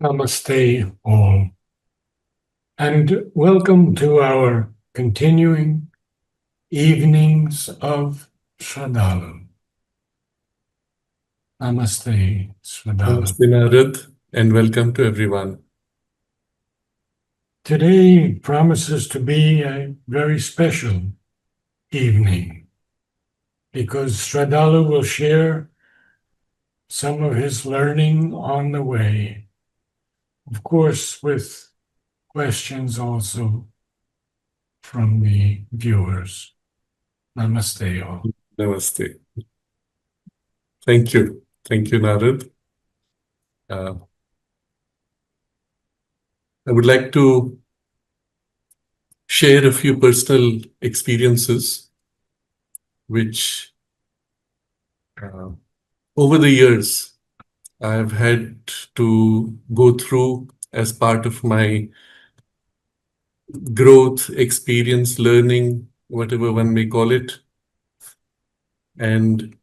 Namaste all, and welcome to our continuing evenings of Sraddhalu. Namaste, Sraddhalu. Namaste, Narad, and welcome to everyone. Today promises to be a very special evening because Sraddhalu will share some of his learning on the way, of course, with questions also from the viewers. Namaste all. Namaste. Thank you. Thank you, Narad. I would like to share a few personal experiences which over the years I've had to go through as part of my growth, experience, learning, whatever one may call it. And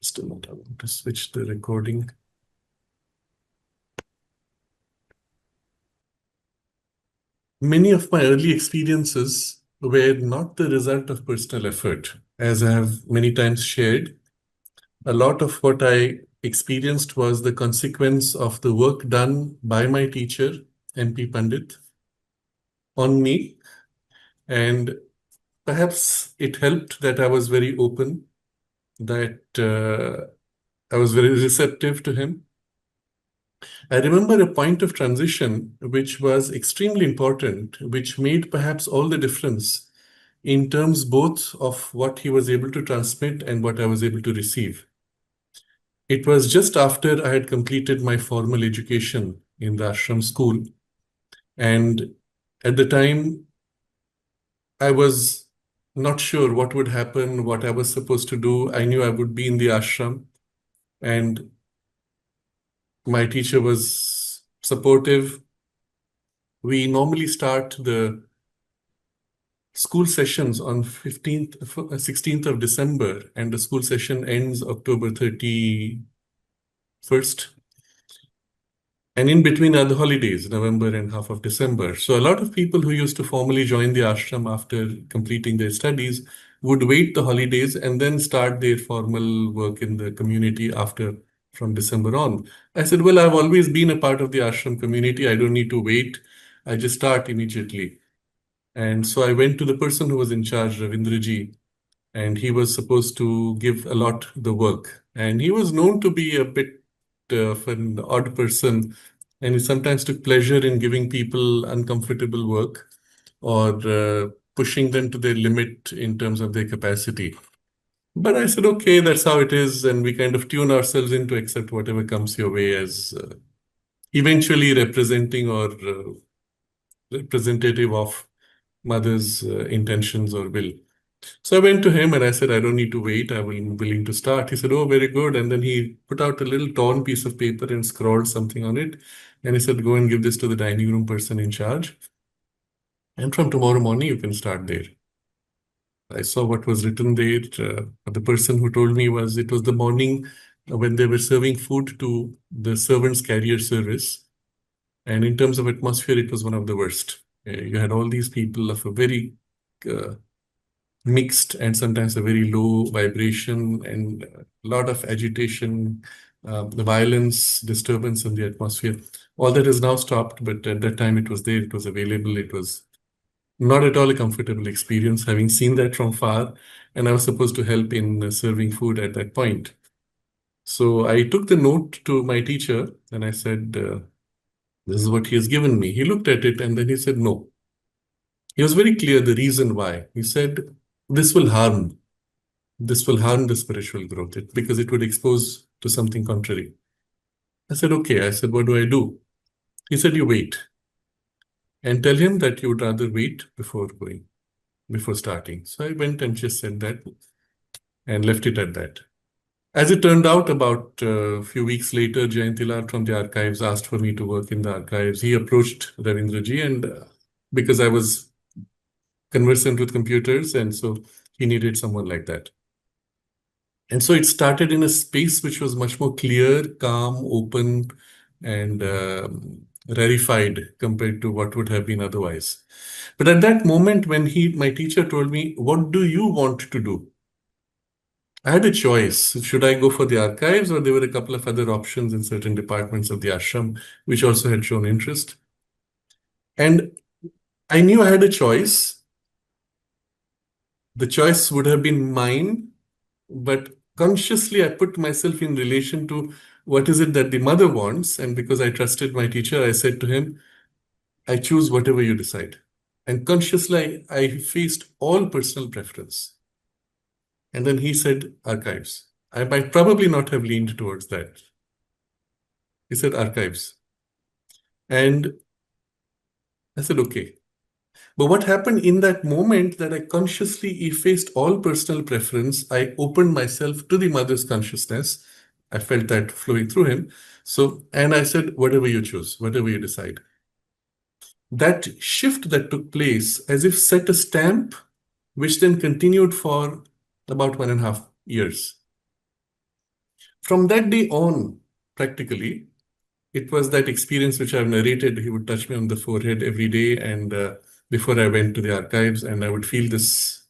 just a moment, I want to switch the recording. Many of my early experiences were not the result of personal effort. As I have many times shared, a lot of what I experienced was the consequence of the work done by my teacher, MP Pandit, on me. And perhaps it helped that I was very open, that I was very receptive to him. I remember a point of transition which was extremely important, which made perhaps all the difference in terms both of what he was able to transmit and what I was able to receive. It was just after I had completed my formal education in the ashram school. And at the time, I was not sure what would happen, what I was supposed to do. I knew I would be in the ashram, and my teacher was supportive. We normally start the school sessions on 16th of December, and the school session ends October 31st. And in between are the holidays, November and half of December. So a lot of people who used to formally join the ashram after completing their studies would wait the holidays and then start their formal work in the community after from December on. I said, well, I've always been a part of the ashram community. I don't need to wait. I just start immediately. And so I went to the person who was in charge, Ravindraji, and he was supposed to give a lot the work. And he was known to be a bit of an odd person, and he sometimes took pleasure in giving people uncomfortable work or pushing them to their limit in terms of their capacity. But I said, okay, that's how it is, and we kind of tune ourselves in to accept whatever comes your way as eventually representing or representative of mother's intentions or will. So I went to him and I said, I don't need to wait. I'm willing to start. He said, oh, very good. And then he put out a little torn piece of paper and scrawled something on it. And he said, go and give this to the dining room person in charge. And from tomorrow morning, you can start there. I saw what was written there. The person who told me it was the morning when they were serving food to the servants' carrier service. And in terms of atmosphere, it was one of the worst. You had all these people of a very mixed and sometimes a very low vibration and a lot of agitation, the violence, disturbance in the atmosphere. All that has now stopped, but at that time it was there, it was available, it was not at all a comfortable experience, having seen that from far, and I was supposed to help in serving food at that point. So I took the note to my teacher and I said, this is what he has given me. He looked at it and then he said, no. He was very clear the reason why. He said, this will harm the spiritual growth because it would expose to something contrary. I said, okay. I said, what do I do? He said, you wait and tell him that you would rather wait before starting. So I went and just said that and left it at that. As it turned out, about a few weeks later, Jayantilal from the archives asked for me to work in the archives. He approached Ravindraji, and because I was conversant with computers, and so he needed someone like that. And so it started in a space which was much more clear, calm, open, and rarefied compared to what would have been otherwise. But at that moment, when my teacher told me, "What do you want to do?" I had a choice. Should I go for the archives, or there were a couple of other options in certain departments of the ashram, which also had shown interest. And I knew I had a choice. The choice would have been mine, but consciously I put myself in relation to what is it that the mother wants. And because I trusted my teacher, I said to him, "I choose whatever you decide." And consciously, I faced all personal preference. And then he said, "Archives." I might probably not have leaned towards that. He said, "Archives." And I said, "Okay." But what happened in that moment that I consciously effaced all personal preference, I opened myself to the mother's consciousness. I felt that flowing through him. And I said, "Whatever you choose, whatever you decide." That shift that took place as if set a stamp, which then continued for about 1.5 years. From that day on, practically, it was that experience which I've narrated. He would touch me on the forehead every day, and before I went to the archives, and I would feel this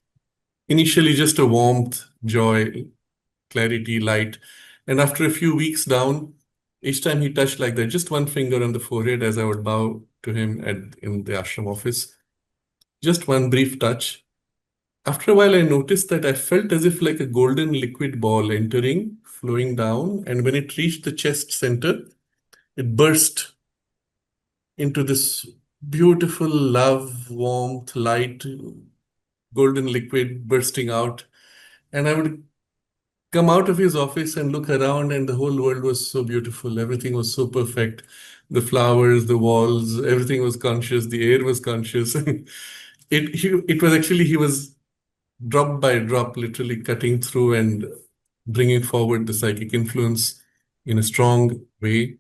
initially just a warmth, joy, clarity, light. And after a few weeks down, each time he touched like that, just one finger on the forehead as I would bow to him in the ashram office, just one brief touch. After a while, I noticed that I felt as if like a golden liquid ball entering, flowing down, and when it reached the chest center, it burst into this beautiful love, warmth, light, golden liquid bursting out. And I would come out of his office and look around, and the whole world was so beautiful. Everything was so perfect. The flowers, the walls, everything was conscious. The air was conscious. It was actually, he was drop by drop, literally cutting through and bringing forward the psychic influence in a strong way.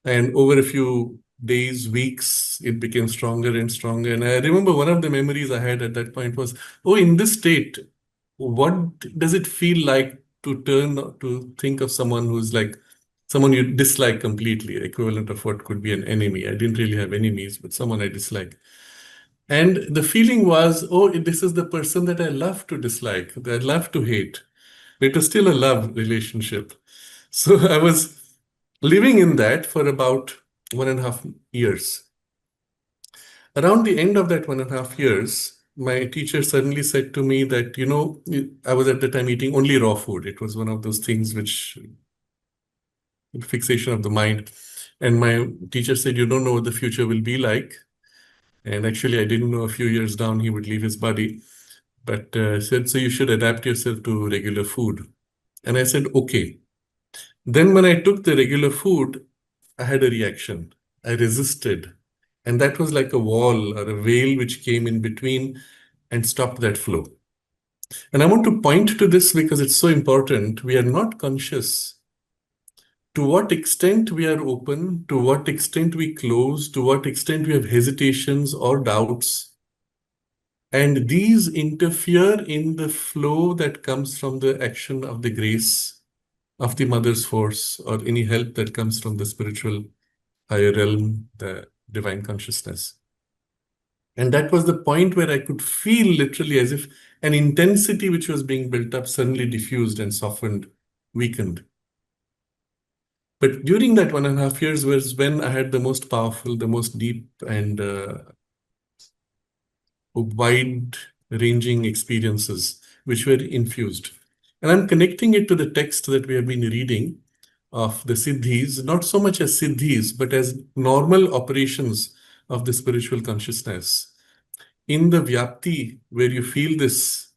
And over a few days, weeks, it became stronger and stronger. And I remember one of the memories I had at that point was, "Oh, in this state, what does it feel like to think of someone who's like someone you dislike completely, equivalent of what could be an enemy?" I didn't really have enemies, but someone I dislike. And the feeling was, "Oh, this is the person that I love to dislike, that I love to hate." But it was still a love relationship. So I was living in that for about 1.5 years. Around the end of that 1.5 years, my teacher suddenly said to me that, I was at the time eating only raw food. It was one of those things which fixation of the mind. And my teacher said, "You don't know what the future will be like." And actually, I didn't know a few years down he would leave his body. But said, "So you should adapt yourself to regular food." And I said, "Okay." Then when I took the regular food, I had a reaction. I resisted. And that was like a wall or a veil which came in between and stopped that flow. And I want to point to this because it's so important. We are not conscious to what extent we are open, to what extent we close, to what extent we have hesitations or doubts. And these interfere in the flow that comes from the action of the grace of the mother's force or any help that comes from the spiritual higher realm, the divine consciousness. And that was the point where I could feel literally as if an intensity which was being built up suddenly diffused and softened, weakened. But during that 1.5 years was when I had the most powerful, the most deep and wide-ranging experiences which were infused. And I'm connecting it to the text that we have been reading of the siddhis, not so much as siddhis, but as normal operations of the spiritual consciousness. In the vyapti, where you feel this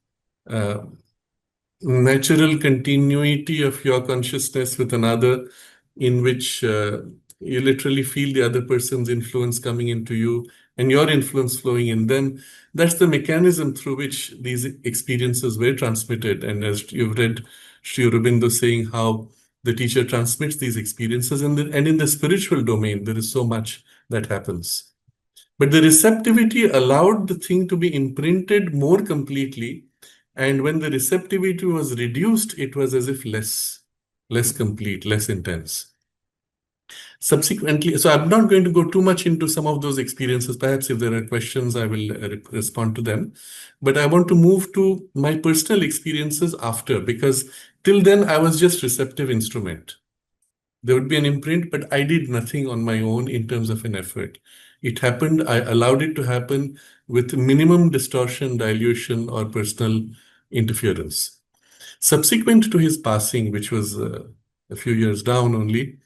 natural continuity of your consciousness with another, in which you literally feel the other person's influence coming into you and your influence flowing in them. That's the mechanism through which these experiences were transmitted. And as you've read Sri Aurobindo saying how the teacher transmits these experiences, and in the spiritual domain, there is so much that happens. But the receptivity allowed the thing to be imprinted more completely. And when the receptivity was reduced, it was as if less complete, less intense. Subsequently, so I'm not going to go too much into some of those experiences. Perhaps if there are questions, I will respond to them. But I want to move to my personal experiences after, because till then I was just receptive instrument. There would be an imprint, but I did nothing on my own in terms of an effort. It happened, I allowed it to happen with minimum distortion, dilution, or personal interference. Subsequent to his passing, which was a few years down only,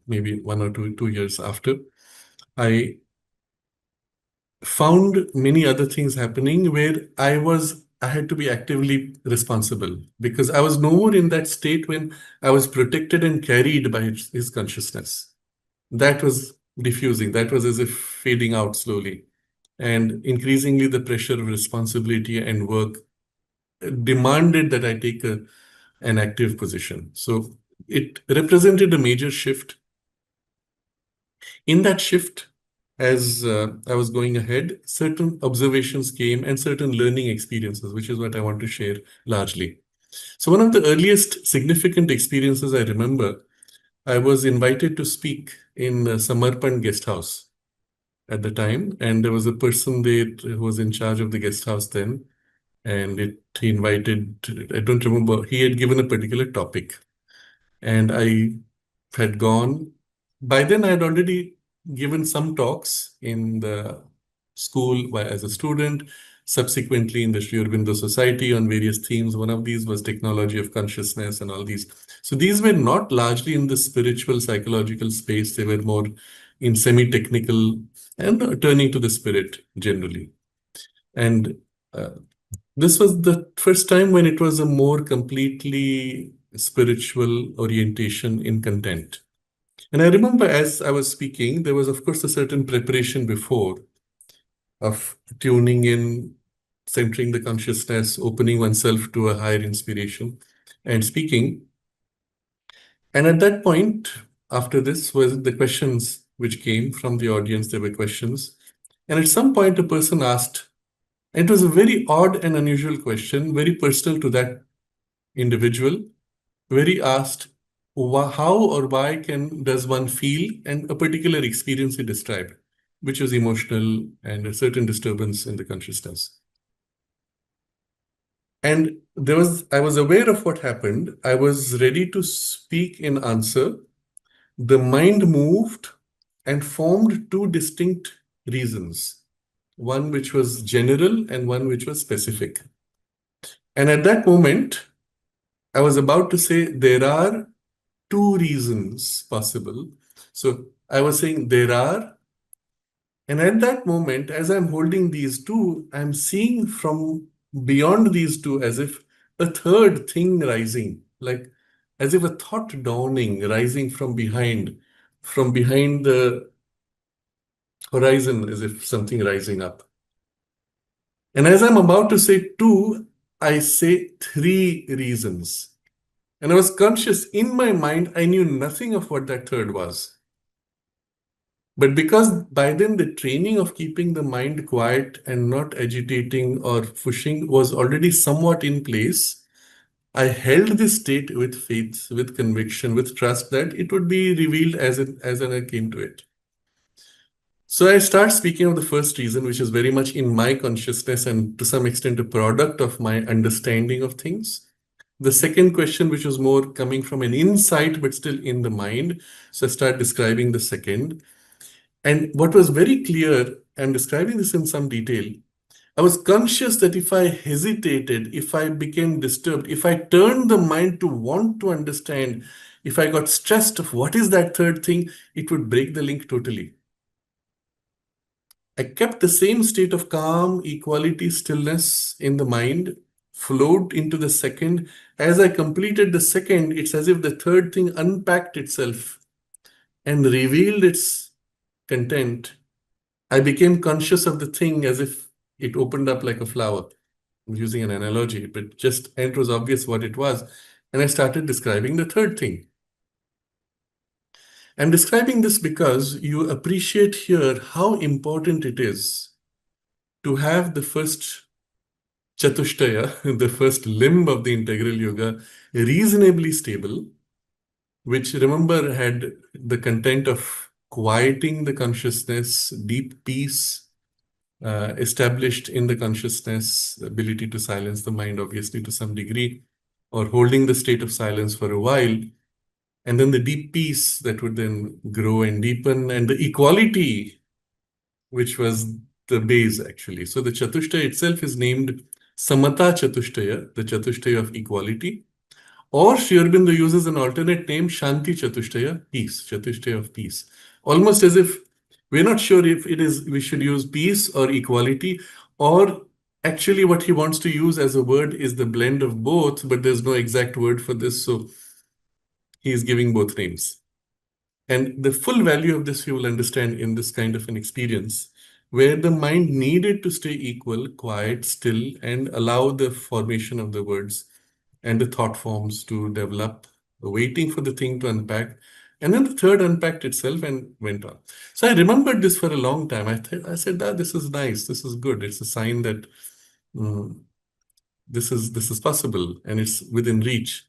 maybe 1 or 2 years after, I found many other things happening where I had to be actively responsible because I was no more in that state when I was protected and carried by his consciousness. That was diffusing. That was as if fading out slowly. And increasingly, the pressure of responsibility and work demanded that I take an active position. So it represented a major shift. In that shift, as I was going ahead, certain observations came and certain learning experiences, which is what I want to share largely. So, one of the earliest significant experiences I remember, I was invited to speak in Samarpan guest house at the time, and there was a person there who was in charge of the guest house then, and he invited, I don't remember, he had given a particular topic, and I had gone. By then, I had already given some talks in the school as a student, subsequently in the Sri Aurobindo Society on various themes. One of these was technology of consciousness and all these. So these were not largely in the spiritual, psychological space. They were more in semi-technical and turning to the spirit generally. And this was the first time when it was a more completely spiritual orientation in content. And I remember as I was speaking, there was, of course, a certain preparation before of tuning in, centering the consciousness, opening oneself to a higher inspiration, and speaking. And at that point, after this, was the questions which came from the audience. There were questions. And at some point, a person asked, and it was a very odd and unusual question, very personal to that individual, where he asked, how or why does one feel, and a particular experience he described, which was emotional and a certain disturbance in the consciousness. And I was aware of what happened. I was ready to speak in answer. The mind moved and formed two distinct reasons, one which was general and one which was specific. And at that moment, I was about to say there are two reasons possible. So I was saying there are, and at that moment, as I'm holding these two, I'm seeing from beyond these two as if a third thing rising, like as if a thought dawning, rising from behind the horizon, as if something rising up. And as I'm about to say two, I say three reasons. And I was conscious in my mind, I knew nothing of what that third was. But because by then the training of keeping the mind quiet and not agitating or pushing was already somewhat in place, I held this state with faith, with conviction, with trust that it would be revealed as I came to it. So I start speaking of the first reason, which is very much in my consciousness and to some extent a product of my understanding of things. The second question, which was more coming from an insight, but still in the mind. So I start describing the second. And what was very clear, I'm describing this in some detail, I was conscious that if I hesitated, if I became disturbed, if I turned the mind to want to understand, if I got stressed of what is that third thing, it would break the link totally. I kept the same state of calm, equality, stillness in the mind, flowed into the second. As I completed the second, it's as if the third thing unpacked itself and revealed its content. I became conscious of the thing as if it opened up like a flower. I'm using an analogy, but it was obvious what it was. And I started describing the third thing. I'm describing this because you appreciate here how important it is to have the first Chatushtaya, the first limb of the integral yoga, reasonably stable, which remember had the content of quieting the consciousness, deep peace, established in the consciousness, the ability to silence the mind, obviously, to some degree, or holding the state of silence for a while, and then the deep peace that would then grow and deepen, and the equality, which was the base actually. So the Chatushtaya itself is named Samata Chatushtaya, the Chatushtaya of equality. Or Sri Aurobindo uses an alternate name, Shanti Chatushtaya, peace, Chatushtaya of peace. Almost as if we're not sure if it is we should use peace or equality, or actually what he wants to use as a word is the blend of both, but there's no exact word for this, so he is giving both names. And the full value of this you will understand in this kind of an experience, where the mind needed to stay equal, quiet, still, and allow the formation of the words and the thought forms to develop, waiting for the thing to unpack. And then the third unpacked itself and went on. So I remembered this for a long time. I said, this is nice, this is good. It's a sign that this is possible and it's within reach.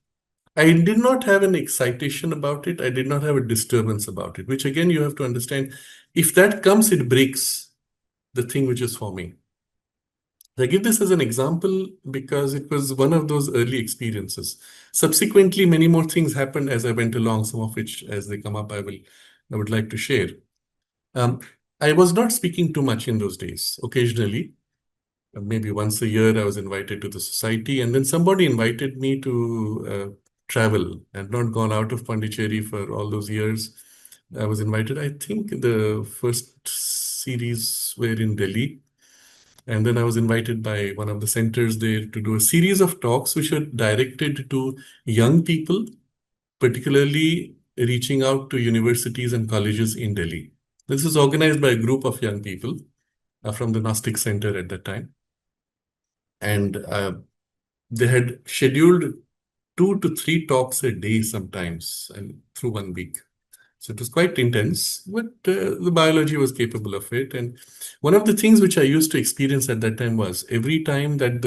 I did not have an excitation about it. I did not have a disturbance about it, which again, you have to understand. If that comes, it breaks the thing which is forming. I give this as an example because it was one of those early experiences. Subsequently, many more things happened as I went along, some of which, as they come up, I would like to share. I was not speaking too much in those days. Occasionally, maybe once a year, I was invited to the society, and then somebody invited me to travel. I had not gone out of Pondicherry for all those years. I was invited. I think the first series were in Delhi. And then I was invited by one of the centers there to do a series of talks which are directed to young people, particularly reaching out to universities and colleges in Delhi. This is organized by a group of young people from the Gnostic Center at that time. And they had scheduled 2 to 3 talks a day sometimes and through 1 week. So it was quite intense, but the biology was capable of it. And one of the things which I used to experience at that time was every time that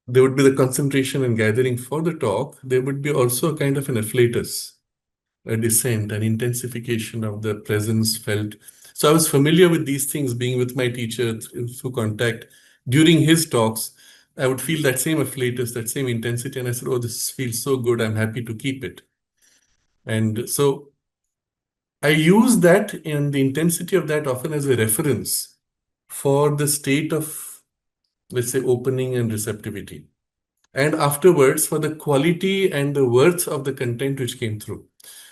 there would be the concentration and gathering for the talk, there would be also a kind of an afflatus, a descent, an intensification of the presence felt. So I was familiar with these things, being with my teacher through contact. During his talks, I would feel that same afflatus, that same intensity, and I said, oh, this feels so good, I'm happy to keep it. And so I use that and the intensity of that often as a reference for the state of, let's say, opening and receptivity. And afterwards, for the quality and the worth of the content which came through.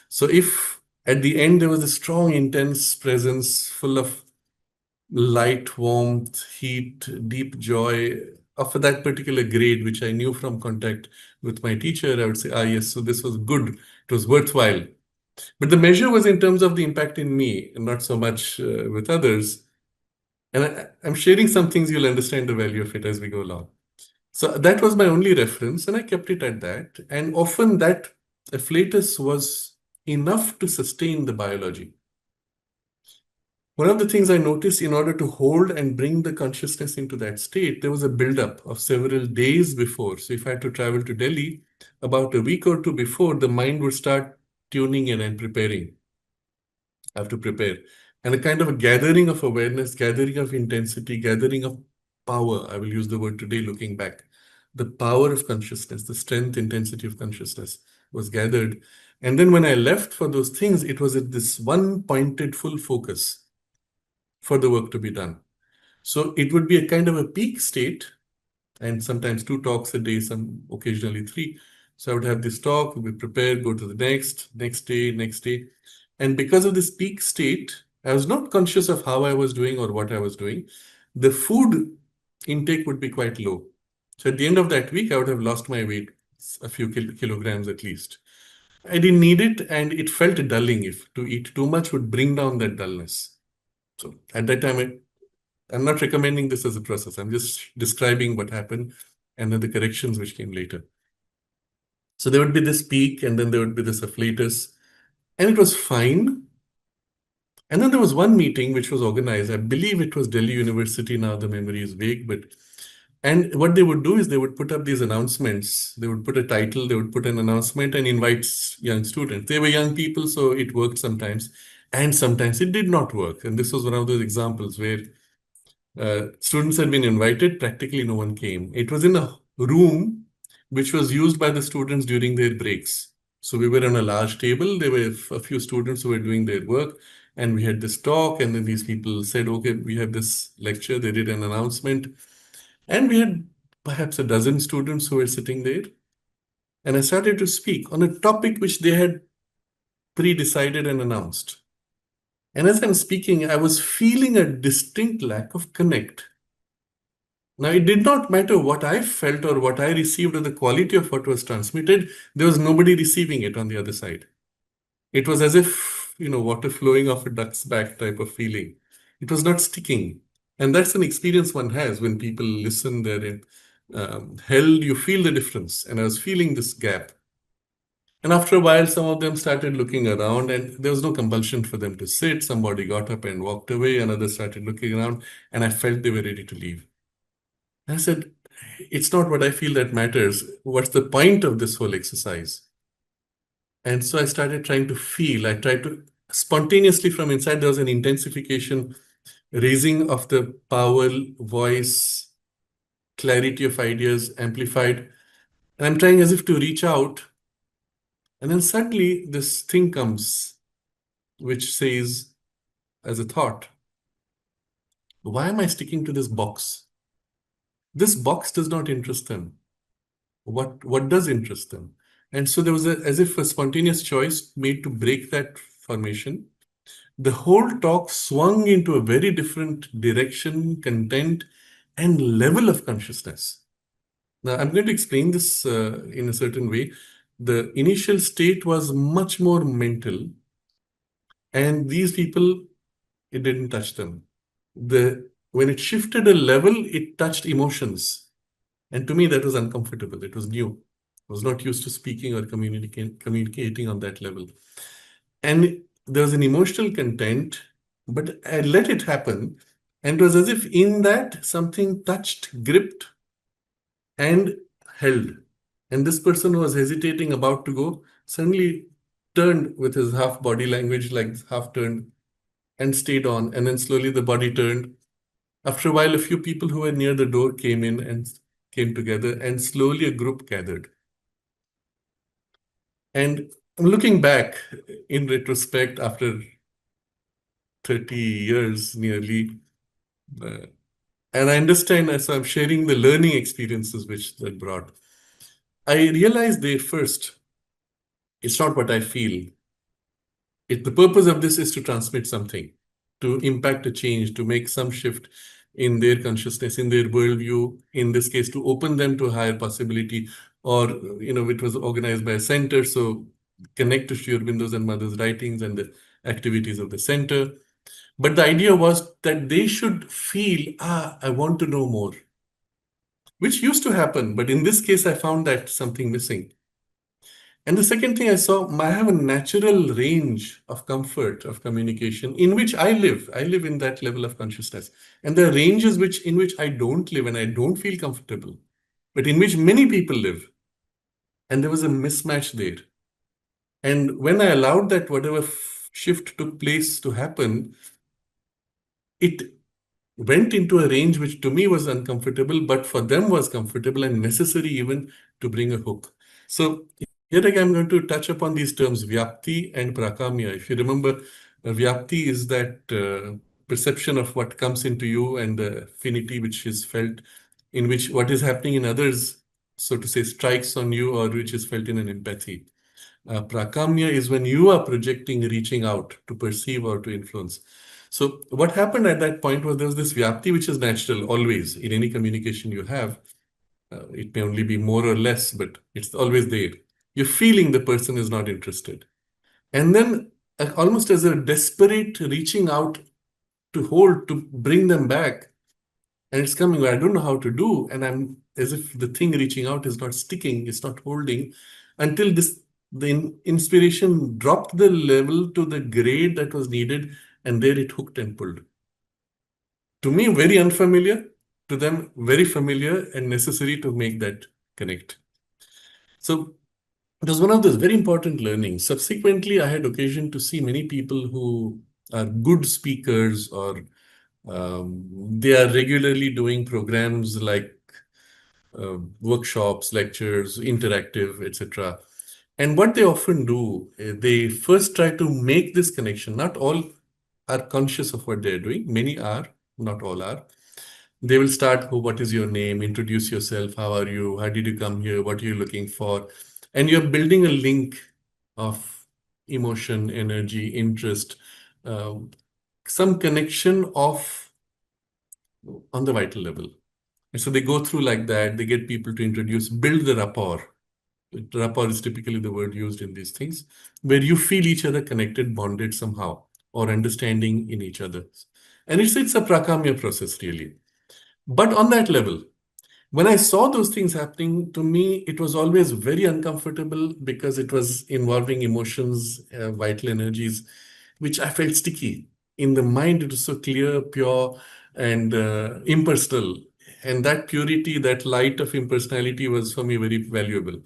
So if at the end there was a strong, intense presence full of light, warmth, heat, deep joy of that particular grade, which I knew from contact with my teacher, I would say, yes, so this was good. It was worthwhile. But the measure was in terms of the impact in me, and not so much with others. And I'm sharing some things, you'll understand the value of it as we go along. So that was my only reference, and I kept it at that. And often that afflatus was enough to sustain the biology. One of the things I noticed, in order to hold and bring the consciousness into that state, there was a buildup of several days before. So if I had to travel to Delhi, about a week or two before, the mind would start tuning in and preparing. I have to prepare. And a kind of a gathering of awareness, gathering of intensity, gathering of power. I will use the word today looking back. The power of consciousness, the strength, intensity of consciousness was gathered. And then when I left for those things, it was at this one pointed full focus for the work to be done. So it would be a kind of a peak state, and sometimes 2 talks a day, some occasionally 3. So I would have this talk, we prepare, go to the next day. And because of this peak state, I was not conscious of how I was doing or what I was doing. The food intake would be quite low. So at the end of that week, I would have lost my weight, a few kilograms at least. I didn't need it, and it felt dulling. If to eat too much would bring down that dullness. So at that time, I'm not recommending this as a process. I'm just describing what happened and then the corrections which came later. So there would be this peak, and then there would be this afflatus, and it was fine. And then there was one meeting which was organized. I believe it was Delhi University. Now the memory is vague, but And what they would do is they would put up these announcements. They would put a title, they would put an announcement and invite young students. They were young people, so it worked sometimes. And sometimes it did not work. And this was one of those examples where students had been invited, practically no one came. It was in a room which was used by the students during their breaks. So we were on a large table. There were a few students who were doing their work, and we had this talk. And then these people said, "Okay, we have this lecture." They did an announcement, and we had perhaps a dozen students who were sitting there. And I started to speak on a topic which they had pre-decided and announced. And as I'm speaking, I was feeling a distinct lack of connect. Now, it did not matter what I felt or what I received or the quality of what was transmitted. There was nobody receiving it on the other side. It was as if, water flowing off a duck's back type of feeling. It was not sticking. And that's an experience one has when people listen, they're held, you feel the difference. And I was feeling this gap. And after a while, some of them started looking around, and there was no compulsion for them to sit. Somebody got up and walked away, another started looking around, and I felt they were ready to leave. I said, it's not what I feel that matters. What's the point of this whole exercise? And so I started trying to feel. I tried to spontaneously from inside, there was an intensification, raising of the power, voice, clarity of ideas amplified. And I'm trying as if to reach out. And then suddenly this thing comes, which says, as a thought, why am I sticking to this box? This box does not interest them. What does interest them? And so there was as if a spontaneous choice made to break that formation. The whole talk swung into a very different direction, content, and level of consciousness. Now, I'm going to explain this in a certain way. The initial state was much more mental, and these people, it didn't touch them. When it shifted a level, it touched emotions. And to me, that was uncomfortable. It was new. I was not used to speaking or communicating on that level. And there was an emotional content, but I let it happen. And it was as if in that something touched, gripped, and held. And this person who was hesitating, about to go, suddenly turned with his half body language, like half turned, and stayed on. And then slowly the body turned. After a while, a few people who were near the door came in and came together, and slowly a group gathered. And looking back in retrospect, after 30 years nearly, and I understand as I'm sharing the learning experiences which that brought, I realized there first, it's not what I feel. The purpose of this is to transmit something, to impact a change, to make some shift in their consciousness, in their worldview, in this case, to open them to a higher possibility. Or, it was organized by a center, so connect to Sri Aurobindo's and Mother's writings and the activities of the center. But the idea was that they should feel, I want to know more, which used to happen. But in this case, I found that something missing. And the second thing I saw, I have a natural range of comfort of communication in which I live. I live in that level of consciousness. And there are ranges in which I don't live and I don't feel comfortable, but in which many people live. And there was a mismatch there. And when I allowed that whatever shift took place to happen, it went into a range which to me was uncomfortable, but for them was comfortable and necessary even to bring a hook. So here again, I'm going to touch upon these terms, Vyapti and Prakamya. If you remember, Vyapti is that perception of what comes into you and the affinity which is felt, in which what is happening in others, so to say, strikes on you, or which is felt in an empathy. Prakamya is when you are projecting, reaching out to perceive or to influence. So what happened at that point was there was this Vyapti, which is natural always in any communication you have. It may only be more or less, but it's always there. You're feeling the person is not interested. And then almost as a desperate reaching out to hold, to bring them back. And it's coming, I don't know how to do. And I'm as if the thing reaching out is not sticking, it's not holding until the inspiration dropped the level to the grade that was needed. And there it hooked and pulled. To me, very unfamiliar. to them very familiar and necessary to make that connect. So it was one of those very important learnings. Subsequently, I had occasion to see many people who are good speakers or they are regularly doing programs like workshops, lectures, interactive, etc. And what they often do, they first try to make this connection. Not all are conscious of what they're doing. Many are, not all are. They will start, oh, what is your name? Introduce yourself. How are you? How did you come here? What are you looking for? And you're building a link of emotion, energy, interest, um, some connection of on the vital level. And so they go through like that. They get people to introduce, build the rapport. Rapport is typically the word used in these things, where you feel each other connected, bonded somehow, or understanding in each other. And it's a prakamya process, really. But on that level, when I saw those things happening to me, it was always very uncomfortable because it was involving emotions, vital energies, which I felt sticky. In the mind, it was so clear, pure, and impersonal. And that purity, that light of impersonality was for me very valuable.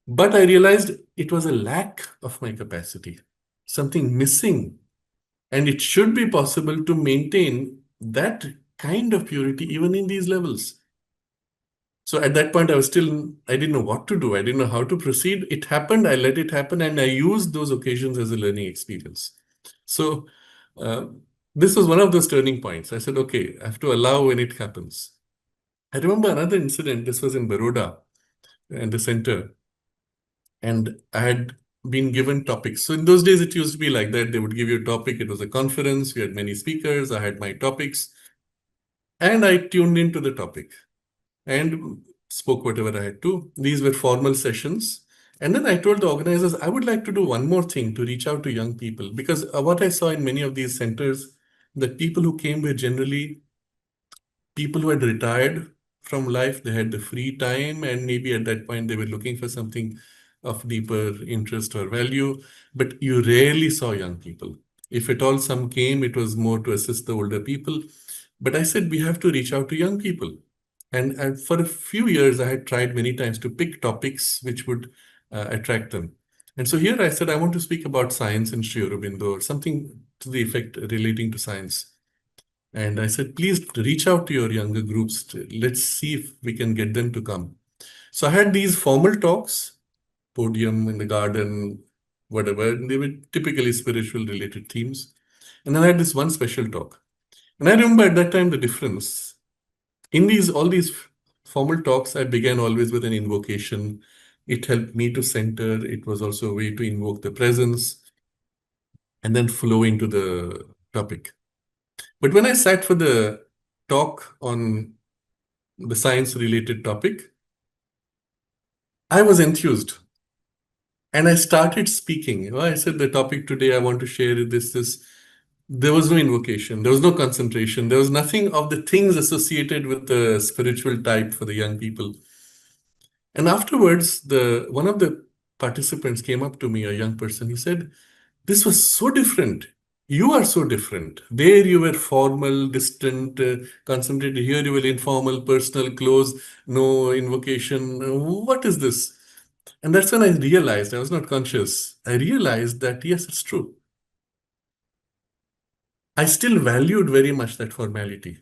But I realized it was a lack of my capacity, something missing. And it should be possible to maintain that kind of purity even in these levels. So at that point, I didn't know what to do. I didn't know how to proceed. It happened, I let it happen, and I used those occasions as a learning experience. So uh, this was one of those turning points. I said, okay, I have to allow when it happens. I remember another incident. This was in Baroda and the center, and I had been given topics. So in those days, it used to be like that. They would give you a topic. It was a conference. We had many speakers. I had my topics, and I tuned into the topic and spoke whatever I had to. These were formal sessions. And then I told the organizers, I would like to do one more thing to reach out to young people, because what I saw in many of these centers, that people who came were generally people who had retired from life. They had the free time, and maybe at that point they were looking for something of deeper interest or value. But you rarely saw young people. If at all some came, it was more to assist the older people. But I said we have to reach out to young people. And for a few years, I had tried many times to pick topics which would attract them. And so here I said, I want to speak about science in Sri Aurobindo, or something to the effect relating to science. And I said, please reach out to your younger groups. Let's see if we can get them to come. So I had these formal talks, podium in the garden, whatever. And they were typically spiritual related themes. And then I had this one special talk. And I remember at that time the difference. In all these formal talks, I began always with an invocation. It helped me to center. It was also a way to invoke the presence and then flow into the topic. But when I sat for the talk on the science related topic, I was enthused and I started speaking. I said, the topic today I want to share is this. There was no invocation, there was no concentration, there was nothing of the things associated with the spiritual type for the young people. And afterwards, one of the participants came up to me, a young person. He said, this was so different. You are so different. There you were formal, distant, concentrated. Here you were informal, personal, close, no invocation. What is this? And that's when I realized, I was not conscious. I realized that, yes, it's true. I still valued very much that formality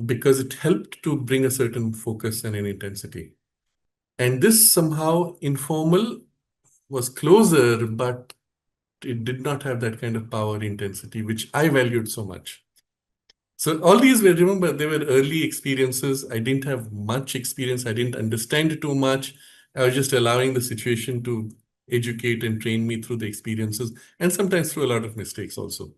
because it helped to bring a certain focus and an intensity. And this somehow informal was closer, but it did not have that kind of power intensity, which I valued so much. So all these were, remember, they were early experiences. I didn't have much experience. I didn't understand it too much. I was just allowing the situation to educate and train me through the experiences, and sometimes through a lot of mistakes also.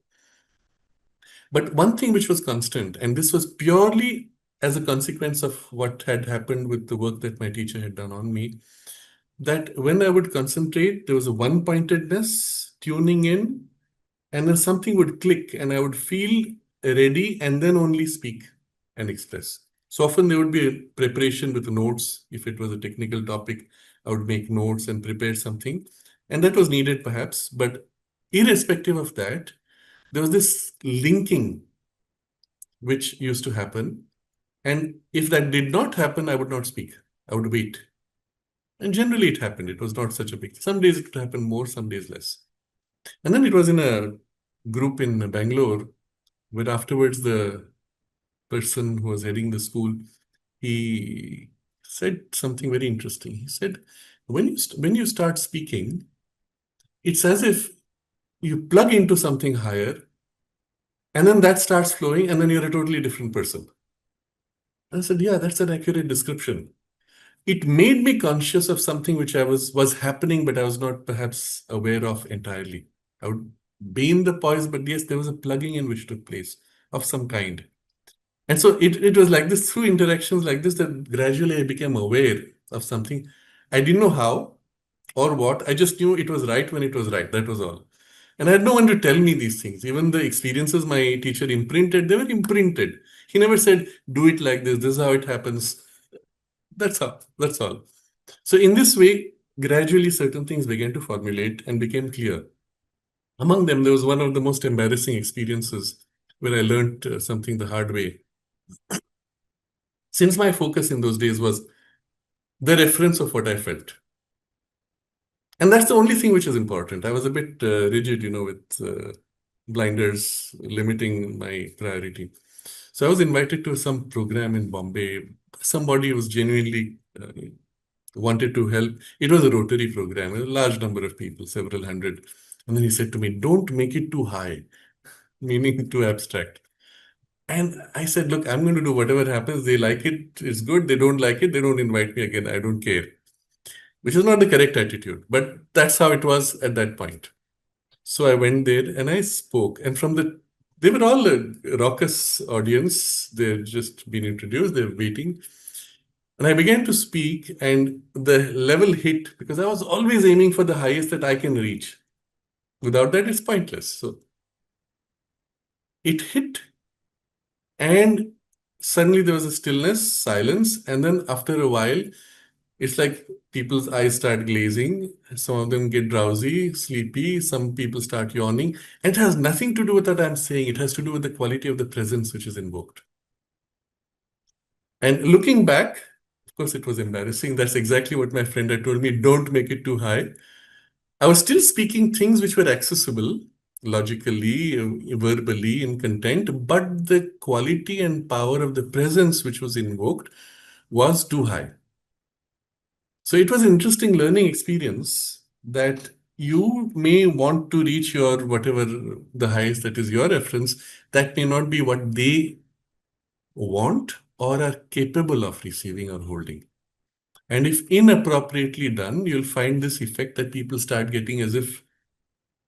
But one thing which was constant, and this was purely as a consequence of what had happened with the work that my teacher had done on me, that when I would concentrate, there was a one-pointedness, tuning in, and then something would click and I would feel ready and then only speak and express. So often there would be a preparation with notes. If it was a technical topic, I would make notes and prepare something. And that was needed perhaps, but irrespective of that, there was this linking which used to happen. And if that did not happen, I would not speak. I would wait. And generally it happened. It was not such a big. Some days it would happen more, some days less. And then it was in a group in Bangalore where afterwards the person who was heading the school, he said something very interesting. He said, when you start speaking, it's as if you plug into something higher and then that starts flowing and then you're a totally different person. I said, yeah, that's an accurate description. It made me conscious of something which I was happening, but I was not perhaps aware of entirely. I would be in the poise, but yes, there was a plugging in which took place of some kind. And so it was like this through interactions like this that gradually I became aware of something. I didn't know how or what. I just knew it was right when it was right. That was all. And I had no one to tell me these things. Even the experiences my teacher imprinted, they were imprinted. He never said, do it like this is how it happens. That's all. That's all. So in this way, gradually certain things began to formulate and became clear. Among them, there was one of the most embarrassing experiences where I learned something the hard way. Since my focus in those days was the reference of what I felt. And that's the only thing which is important. I was a bit rigid, with blinders limiting my priority. So I was invited to some program in Bombay. Somebody was genuinely wanted to help. It was a Rotary program, a large number of people, several hundred. And then he said to me, don't make it too high, meaning too abstract. And I said, look, I'm going to do whatever happens. They like it, it's good. They don't like it, they don't invite me again. I don't care. Which is not the correct attitude, but that's how it was at that point. So I went there and I spoke. And they were all a raucous audience. They've just been introduced, they're waiting. And I began to speak, and the level hit because I was always aiming for the highest that I can reach. Without that, it's pointless. So it hit, and suddenly there was a stillness, silence. And then after a while, it's like people's eyes start glazing. Some of them get drowsy, sleepy. Some people start yawning. And it has nothing to do with what I'm saying. It has to do with the quality of the presence which is invoked. And looking back, of course, it was embarrassing. That's exactly what my friend had told me. Don't make it too high. I was still speaking things which were accessible logically, verbally, in content, but the quality and power of the presence which was invoked was too high. So it was an interesting learning experience that you may want to reach your whatever the highest that is your reference, that may not be what they want or are capable of receiving or holding. And if inappropriately done, you'll find this effect that people start getting as if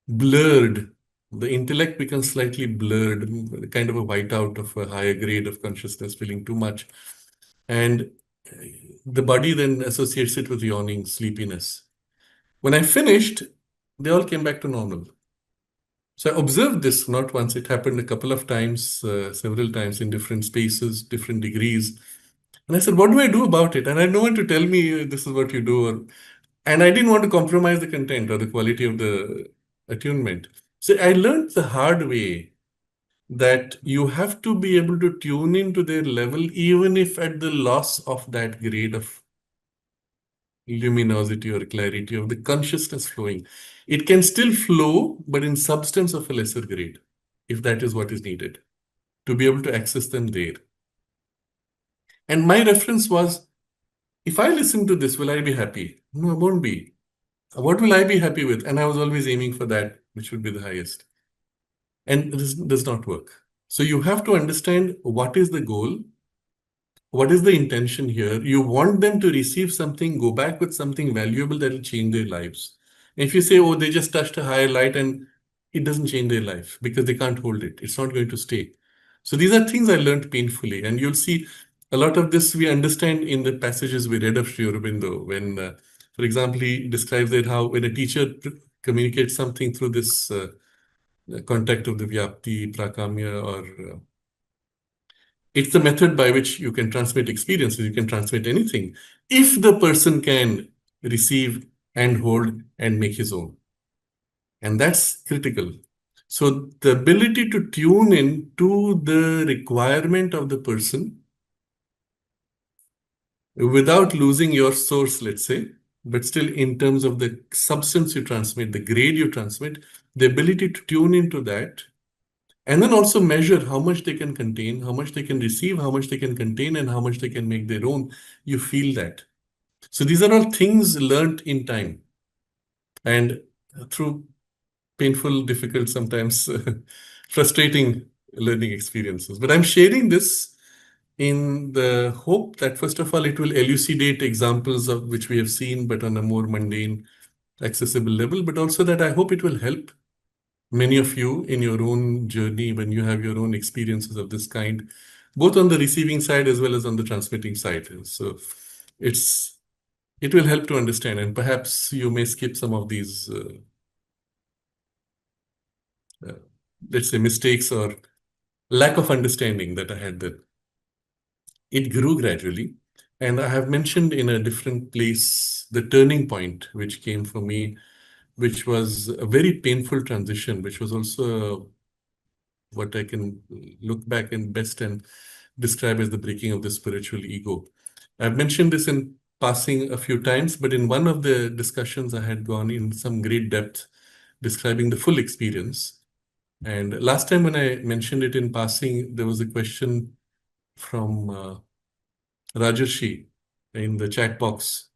blurred. The intellect becomes slightly blurred, kind of a whiteout of a higher grade of consciousness, feeling too much. And the body then associates it with yawning, sleepiness. When I finished, they all came back to normal. So I observed this not once, it happened a couple of times, several times in different spaces, different degrees. And I said, what do I do about it? And I had no one to tell me this is what you do. And I didn't want to compromise the content or the quality of the attunement. So I learned the hard way that you have to be able to tune into their level, even if at the loss of that grade of luminosity or clarity of the consciousness flowing. It can still flow, but in substance of a lesser grade, if that is what is needed, to be able to access them there. And my reference was, if I listen to this, will I be happy? No, I won't be. What will I be happy with? And I was always aiming for that, which would be the highest. And this does not work. So you have to understand what is the goal. What is the intention here? You want them to receive something, go back with something valuable that will change their lives. If you say, oh, they just touched a higher light and it doesn't change their life because they can't hold it, it's not going to stay. So these are things I learned painfully. And you'll see a lot of this we understand in the passages we read of Sri Aurobindo when, for example, he describes that how when a teacher communicates something through this contact of the Vyapti, Prakamya, or it's the method by which you can transmit experiences, you can transmit anything, if the person can receive and hold and make his own. And that's critical. So the ability to tune in to the requirement of the person without losing your source, let's say, but still in terms of the substance you transmit, the grade you transmit, the ability to tune into that, and then also measure how much they can contain, how much they can receive, how much they can contain, and how much they can make their own. You feel that. So these are all things learned in time and through painful, difficult, sometimes frustrating learning experiences. But I'm sharing this in the hope that, first of all, it will elucidate examples of which we have seen, but on a more mundane, accessible level, but also that I hope it will help many of you in your own journey when you have your own experiences of this kind, both on the receiving side as well as on the transmitting side. So it will help to understand, and perhaps you may skip some of these, uh, let's say, mistakes or lack of understanding that I had there. It grew gradually. And I have mentioned in a different place the turning point, which came for me, which was a very painful transition, which was also what I can look back and best and describe as the breaking of the spiritual ego. I've mentioned this in passing a few times, but in one of the discussions, I had gone in some great depth describing the full experience. And last time when I mentioned it in passing, there was a question from Rajarshi in the chat box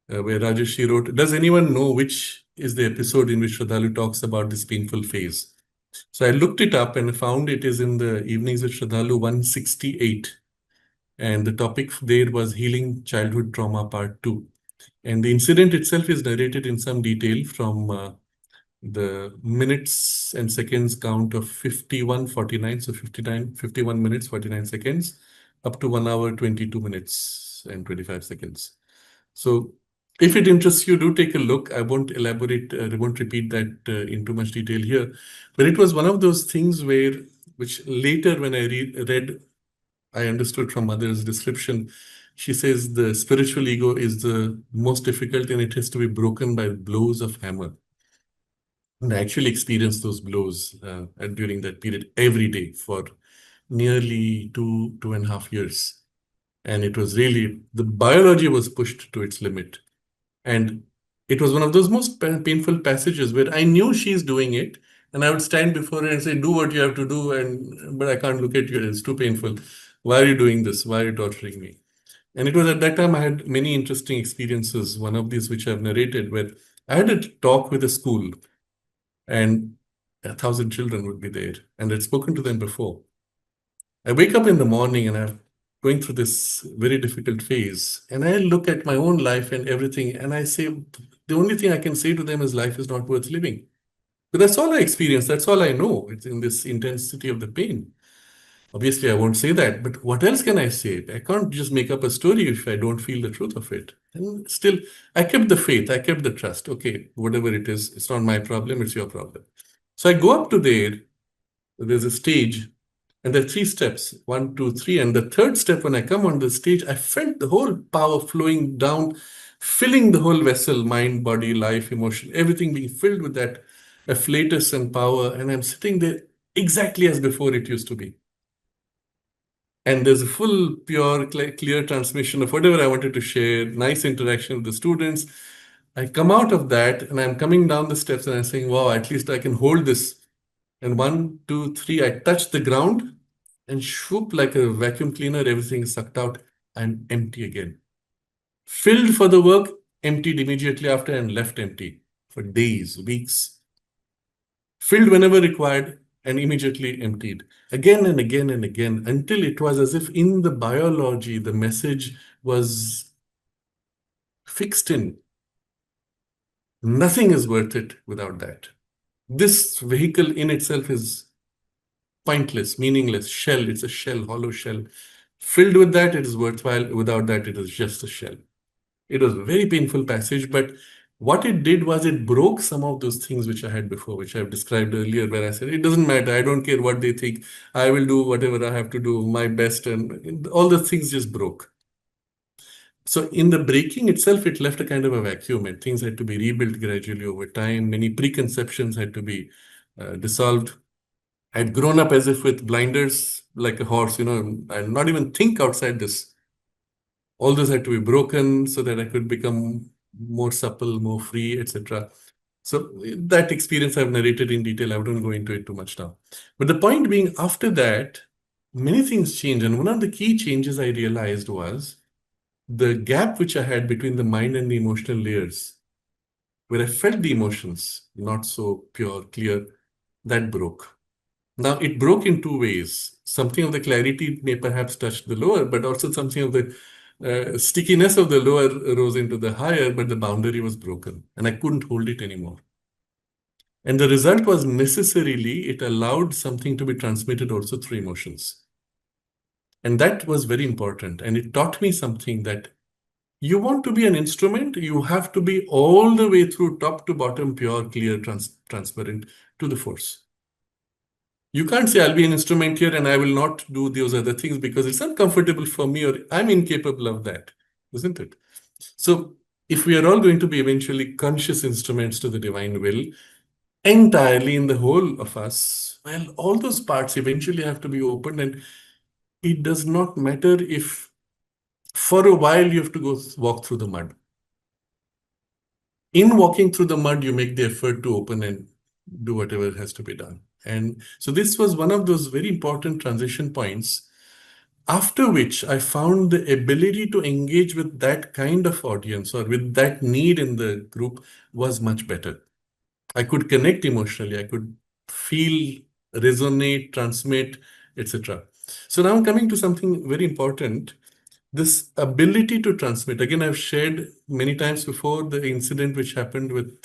where Rajarshi wrote, "Does anyone know which is the episode in which Sraddhalu talks about this painful phase?" So I looked it up and found it is in the Evenings with Sraddhalu 168. And the topic there was Healing Childhood Trauma Part 2. And the incident itself is narrated in some detail from the minutes and seconds count of 51:49, so 51 minutes, 49 seconds, up to 1 hour, 22 minutes and 25 seconds. So if it interests you, do take a look. I won't elaborate, I won't repeat that in too much detail here. But it was one of those things which later when I read, I understood from mother's description. She says the spiritual ego is the most difficult and it has to be broken by blows of hammer. And I actually experienced those blows during that period every day for nearly 2.5 years. And it was really, the biology was pushed to its limit. And it was one of those most painful passages where I knew she's doing it. And I would stand before her and say, "Do what you have to do." But I can't look at you. It's too painful. Why are you doing this? Why are you torturing me? And it was at that time I had many interesting experiences. One of these, which I've narrated, where I had a talk with a school and 1,000 children would be there. And I'd spoken to them before. I wake up in the morning and I'm going through this very difficult phase. And I look at my own life and everything. And I say, the only thing I can say to them is life is not worth living. But that's all I experience. That's all I know. It's in this intensity of the pain. Obviously, I won't say that, but what else can I say? I can't just make up a story if I don't feel the truth of it. And still, I kept the faith, I kept the trust. Okay, whatever it is, it's not my problem, it's your problem. So I go up to there's a stage, and there are 3 steps 1, 2, 3. And the third step, when I come on the stage, I felt the whole power flowing down, filling the whole vessel, mind, body, life, emotion, everything being filled with that afflatus and power. And I'm sitting there exactly as before it used to be. And there's a full, pure, clear transmission of whatever I wanted to share, nice interaction with the students. I come out of that and I'm coming down the steps and I'm saying, wow, at least I can hold this. And 1, 2, 3, I touch the ground and shoop, like a vacuum cleaner, everything is sucked out and empty again. Filled for the work, emptied immediately after and left empty for days, weeks. Filled whenever required and immediately emptied again and again and again, until it was as if in the biology, the message was fixed in. Nothing is worth it without that. This vehicle in itself is pointless, meaningless, shell. It's a shell, hollow shell. Filled with that, it is worthwhile. Without that, it is just a shell. It was a very painful passage, but what it did was it broke some of those things which I had before, which I've described earlier, where I said, it doesn't matter. I don't care what they think. I will do whatever I have to do, my best. And all the things just broke. So in the breaking itself, it left a kind of a vacuum and things had to be rebuilt gradually over time. Many preconceptions had to be dissolved. I'd grown up as if with blinders, like a horse, and not even think outside this. All those had to be broken so that I could become more supple, more free, etc. So that experience I've narrated in detail. I wouldn't go into it too much now. But the point being, after that, many things changed. And one of the key changes I realized was the gap which I had between the mind and the emotional layers, where I felt the emotions not so pure, clear, that broke. Now, it broke in two ways. Something of the clarity may perhaps touch the lower, but also something of the stickiness of the lower rose into the higher, but the boundary was broken and I couldn't hold it anymore. And the result was necessarily it allowed something to be transmitted also through emotions. And that was very important. And it taught me something that you want to be an instrument, you have to be all the way through top to bottom, pure, clear, transparent to the force. You can't say I'll be an instrument here and I will not do those other things because it's uncomfortable for me or I'm incapable of that, isn't it? So if we are all going to be eventually conscious instruments to the divine will, entirely in the whole of us, well, all those parts eventually have to be opened, and it does not matter if for a while you have to go walk through the mud. In walking through the mud, you make the effort to open and do whatever has to be done. And so this was one of those very important transition points, after which I found the ability to engage with that kind of audience or with that need in the group was much better. I could connect emotionally, I could feel, resonate, transmit, etc. So now I'm coming to something very important. This ability to transmit. Again, I've shared many times before the incident which happened with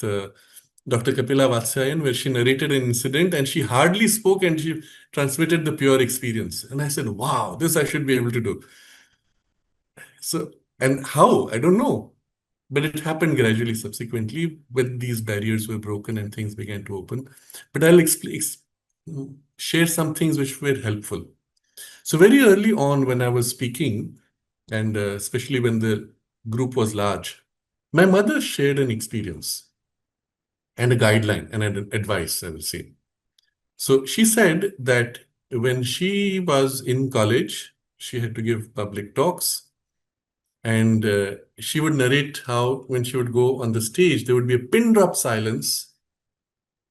Dr. Kapila Vatsyayan, where she narrated an incident and she hardly spoke and she transmitted the pure experience. And I said, wow, this I should be able to do. So, and how? I don't know. But it happened gradually subsequently when these barriers were broken and things began to open. But I'll share some things which were helpful. So very early on when I was speaking, and especially when the group was large, my mother shared an experience and a guideline and an advice, I will say. So she said that when she was in college, she had to give public talks, and she would narrate how when she would go on the stage, there would be a pin drop silence.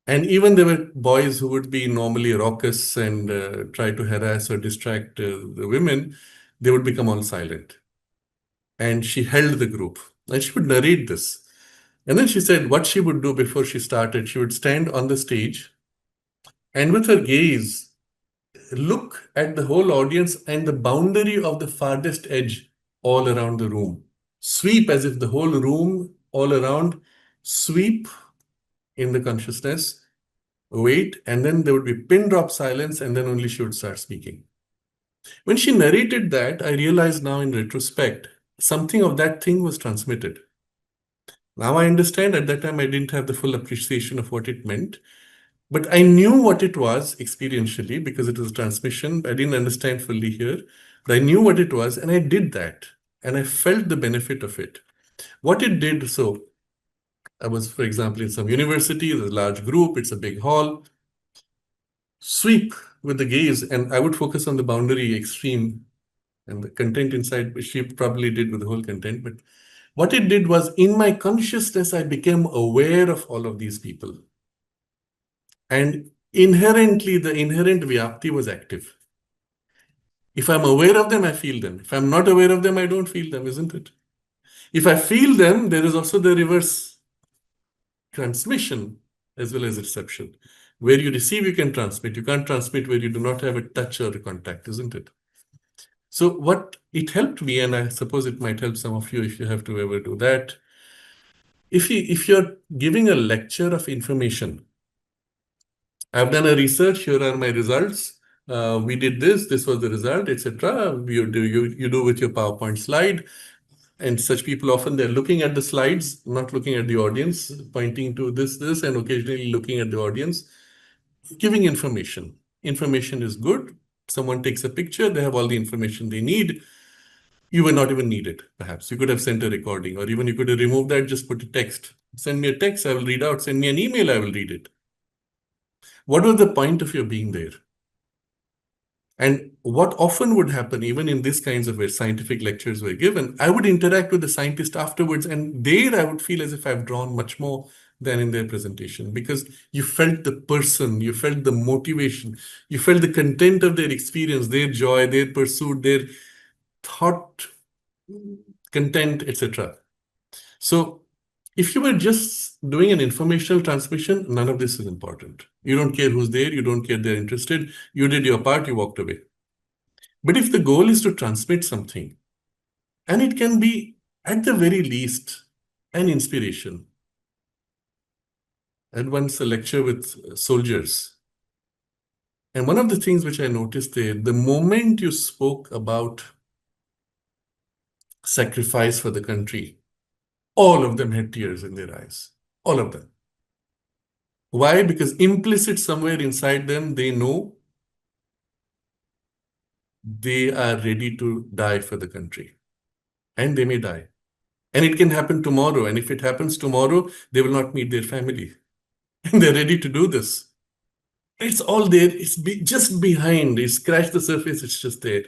And even there were boys who would be normally raucous and try to harass or distract the women, they would become all silent. And she held the group and she would narrate this. And then she said what she would do before she started, she would stand on the stage and with her gaze, look at the whole audience and the boundary of the farthest edge all around the room. Sweep as if the whole room all around, sweep in the consciousness, wait, and then there would be pin drop silence, and then only she would start speaking. When she narrated that, I realized now in retrospect, something of that thing was transmitted. Now I understand at that time I didn't have the full appreciation of what it meant, but I knew what it was experientially because it was transmission. I didn't understand fully here, but I knew what it was and I did that and I felt the benefit of it. What it did, so I was, for example, in some university, there's a large group, it's a big hall, sweep with the gaze, and I would focus on the boundary extreme and the content inside, which she probably did with the whole content. But what it did was in my consciousness, I became aware of all of these people. And inherently, the inherent vyapti was active. If I'm aware of them, I feel them. If I'm not aware of them, I don't feel them, isn't it? If I feel them, there is also the reverse transmission as well as reception. Where you receive, you can transmit. You can't transmit where you do not have a touch or a contact, isn't it? So what it helped me, and I suppose it might help some of you if you have to ever do that. If you're giving a lecture of information, I've done a research, here are my results. We did this was the result, etc. You do with your PowerPoint slide. And such people often they're looking at the slides, not looking at the audience, pointing to this, and occasionally looking at the audience, giving information. Information is good. Someone takes a picture, they have all the information they need. You were not even needed, perhaps. You could have sent a recording, or even you could have removed that, just put a text. Send me a text, I will read out. Send me an email, I will read it. What was the point of your being there? And what often would happen, even in these kinds of where scientific lectures were given, I would interact with the scientist afterwards, and there I would feel as if I've drawn much more than in their presentation, because you felt the person, you felt the motivation, you felt the content of their experience, their joy, their pursuit, their thought, content, etc. So if you were just doing an informational transmission, none of this is important. You don't care who's there, you don't care they're interested. You did your part, you walked away. But if the goal is to transmit something, and it can be at the very least an inspiration. I had once a lecture with soldiers. And one of the things which I noticed there, the moment you spoke about sacrifice for the country, all of them had tears in their eyes. All of them. Why? Because implicit somewhere inside them, they know they are ready to die for the country. And they may die. And it can happen tomorrow. And if it happens tomorrow, they will not meet their family. And they're ready to do this. It's all there. It's just behind. You scratch the surface, it's just there.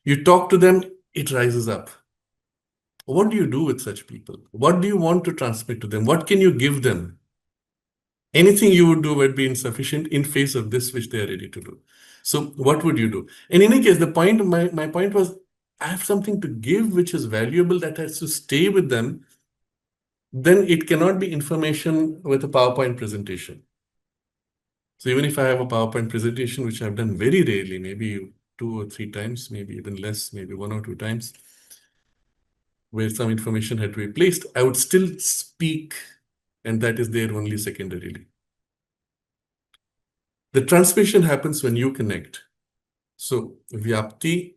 You talk to them, it rises up. What do you do with such people? What do you want to transmit to them? What can you give them? Anything you would do would be insufficient in face of this which they are ready to do. So what would you do? In any case, the point, my point was, I have something to give which is valuable, that has to stay with them. Then it cannot be information with a PowerPoint presentation. So even if I have a PowerPoint presentation, which I've done very rarely, maybe 2 or 3 times, maybe even less, maybe 1 or 2 times, where some information had to be placed, I would still speak, and that is there only secondarily. The transmission happens when you connect. So Vyapti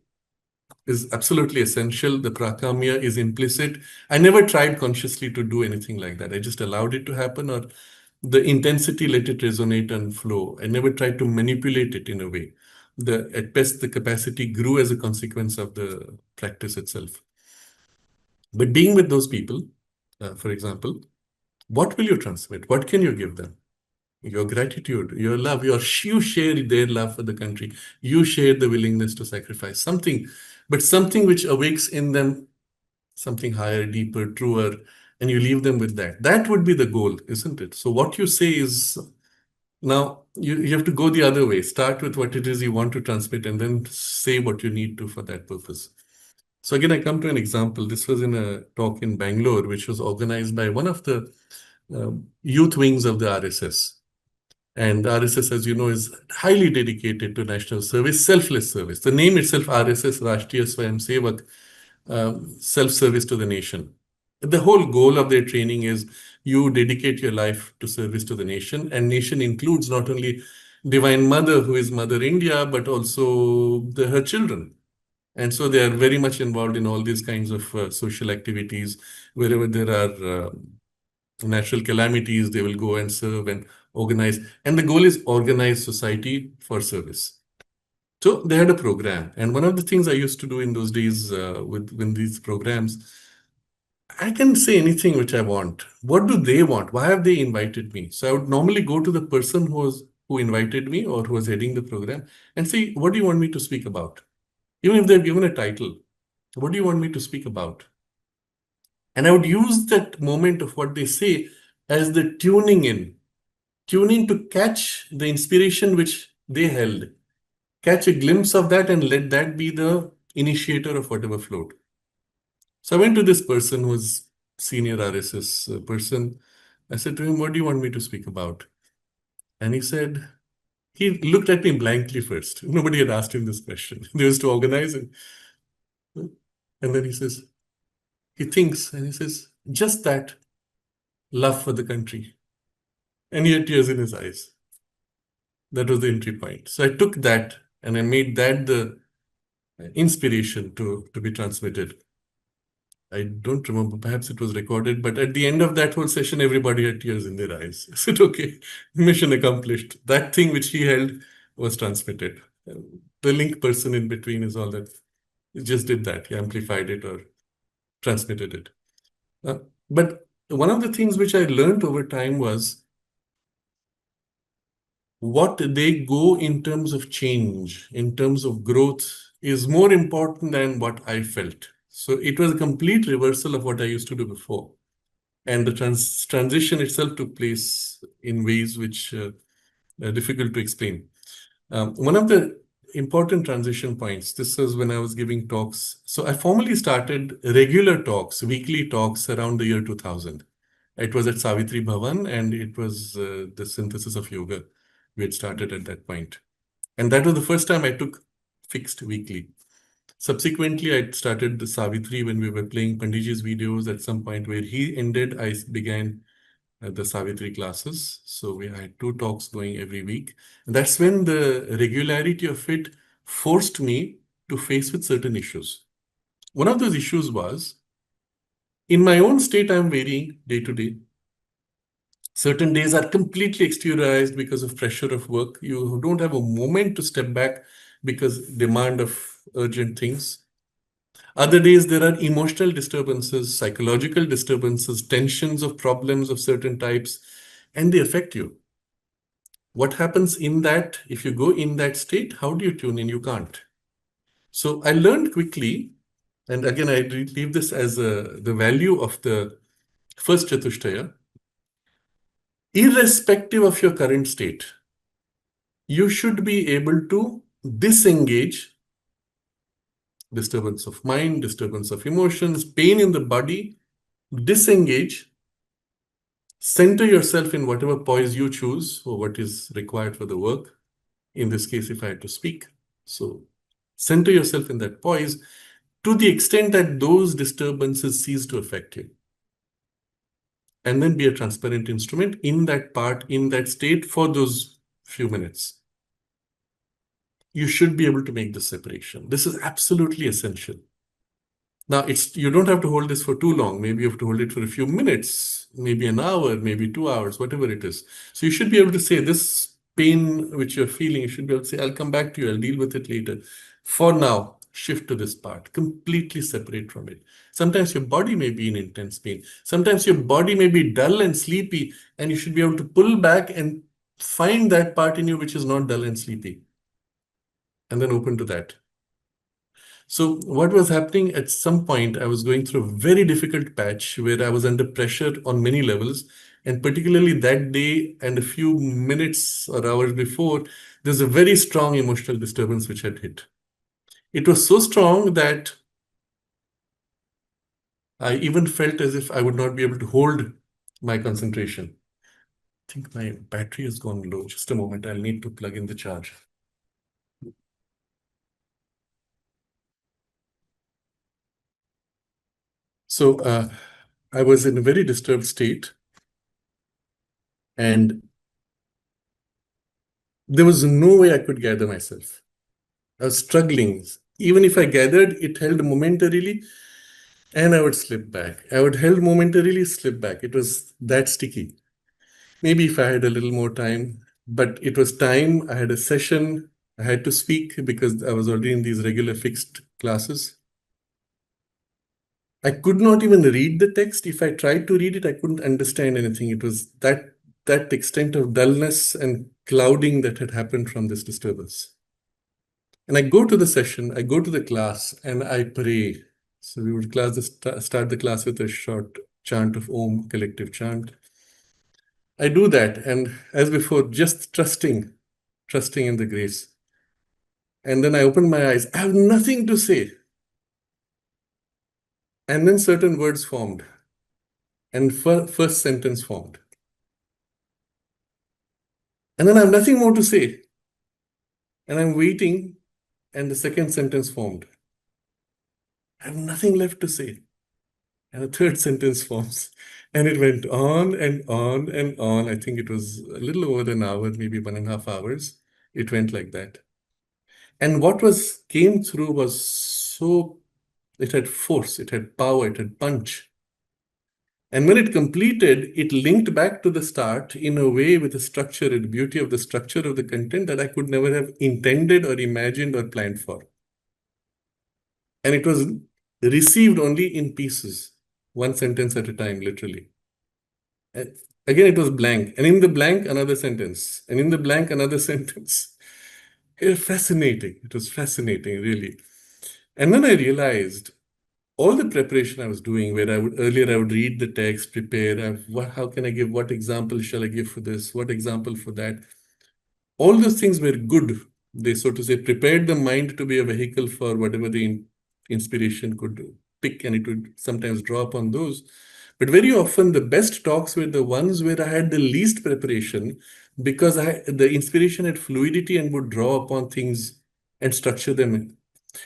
is absolutely essential. The Prakamya is implicit. I never tried consciously to do anything like that. I just allowed it to happen, or the intensity, let it resonate and flow. I never tried to manipulate it in a way. At best, the capacity grew as a consequence of the practice itself. But being with those people, for example, what will you transmit? What can you give them? Your gratitude, your love, you share their love for the country. You share the willingness to sacrifice something, but something which awakes in them something higher, deeper, truer, and you leave them with that. That would be the goal, isn't it? So what you say is, now you have to go the other way. Start with what it is you want to transmit, and then say what you need to for that purpose. So again, I come to an example. This was in a talk in Bangalore, which was organized by one of the youth wings of the RSS. And RSS, as you know, is highly dedicated to national service, selfless service. The name itself, RSS, Rashtriya Swayam Sevak, self-service to the nation. The whole goal of their training is you dedicate your life to service to the nation, and nation includes not only Divine Mother, who is Mother India, but also her children. And so they are very much involved in all these kinds of social activities. Wherever there are natural calamities, they will go and serve and organize. And the goal is organize society for service. So they had a program. And one of the things I used to do in those days with these programs, I can say anything which I want. What do they want? Why have they invited me? So I would normally go to the person who invited me or who was heading the program and say, what do you want me to speak about? Even if they've given a title, what do you want me to speak about? And I would use that moment of what they say as the tuning to catch the inspiration which they held, catch a glimpse of that, and let that be the initiator of whatever flowed. So I went to this person who was senior RSS person. I said to him, what do you want me to speak about? And he looked at me blankly first. Nobody had asked him this question. They was to organize it. And then he thinks and he says, just that, love for the country. And he had tears in his eyes. That was the entry point. So I took that and I made that the inspiration to be transmitted. I don't remember, perhaps it was recorded, but at the end of that whole session, everybody had tears in their eyes. I said, okay, mission accomplished. That thing which he held was transmitted. The link person in between is all that. He just did that. He amplified it or transmitted it. But one of the things which I learned over time was what they go in terms of change, in terms of growth, is more important than what I felt. So it was a complete reversal of what I used to do before. And the transition itself took place in ways which are difficult to explain. One of the important transition points, this was when I was giving talks. So I formally started regular talks, weekly talks around the year 2000. It was at Savitri Bhavan, and it was the synthesis of yoga. We had started at that point. And that was the first time I took fixed weekly. Subsequently, I started the Savitri when we were playing Panditji's videos. At some point where he ended, I began the Savitri classes. So we had 2 talks going every week. And that's when the regularity of it forced me to face with certain issues. One of those issues was, in my own state, I'm varying day to day. Certain days are completely exteriorized because of pressure of work. You don't have a moment to step back because demand of urgent things. Other days, there are emotional disturbances, psychological disturbances, tensions of problems of certain types, and they affect you. What happens in that, if you go in that state, how do you tune in? You can't. So I learned quickly, and again, I leave this as the value of the first Chatushtaya. Irrespective of your current state, you should be able to disengage disturbance of mind, disturbance of emotions, pain in the body, disengage, center yourself in whatever poise you choose or what is required for the work. In this case, if I had to speak. So center yourself in that poise to the extent that those disturbances cease to affect you. And then be a transparent instrument in that part, in that state for those few minutes. You should be able to make this separation. This is absolutely essential. Now, you don't have to hold this for too long. Maybe you have to hold it for a few minutes, maybe an hour, maybe 2 hours, whatever it is. So you should be able to say, this pain which you're feeling, you should be able to say, I'll come back to you, I'll deal with it later. For now, shift to this part, completely separate from it. Sometimes your body may be in intense pain. Sometimes your body may be dull and sleepy, and you should be able to pull back and find that part in you which is not dull and sleepy, and then open to that. So what was happening at some point, I was going through a very difficult patch where I was under pressure on many levels. And particularly that day and a few minutes or hours before, there's a very strong emotional disturbance which had hit. It was so strong that I even felt as if I would not be able to hold my concentration. I think my battery has gone low. Just a moment, I'll need to plug in the charge. So I was in a very disturbed state, and there was no way I could gather myself. I was struggling. Even if I gathered, it held momentarily, and I would slip back. I would held momentarily, slip back. It was that sticky. Maybe if I had a little more time, but it was time. I had a session. I had to speak because I was already in these regular fixed classes. I could not even read the text. If I tried to read it, I couldn't understand anything. It was that extent of dullness and clouding that had happened from this disturbance. And I go to the session, I go to the class, and I pray. So we would start the class with a short chant of Om, collective chant. I do that, and as before, just trusting in the grace. And then I open my eyes. I have nothing to say. And then certain words formed. And first sentence formed. And then I have nothing more to say. And I'm waiting, and the second sentence formed. I have nothing left to say. And the third sentence forms. And it went on and on and on. I think it was a little over an hour, maybe 1.5 hours. It went like that. And what came through was so, it had force, it had power, it had punch. And when it completed, it linked back to the start in a way with the structure and beauty of the structure of the content that I could never have intended or imagined or planned for. And it was received only in pieces, one sentence at a time, literally. Again, it was blank. And in the blank, another sentence. And in the blank, another sentence. Fascinating. It was fascinating, really. And then I realized all the preparation I was doing, where I would read the text, prepare, how can I give, what example shall I give for this, what example for that? All those things were good. They, so to say, prepared the mind to be a vehicle for whatever the inspiration could pick, and it would sometimes draw upon those. But very often, the best talks were the ones where I had the least preparation, because the inspiration had fluidity and would draw upon things and structure them.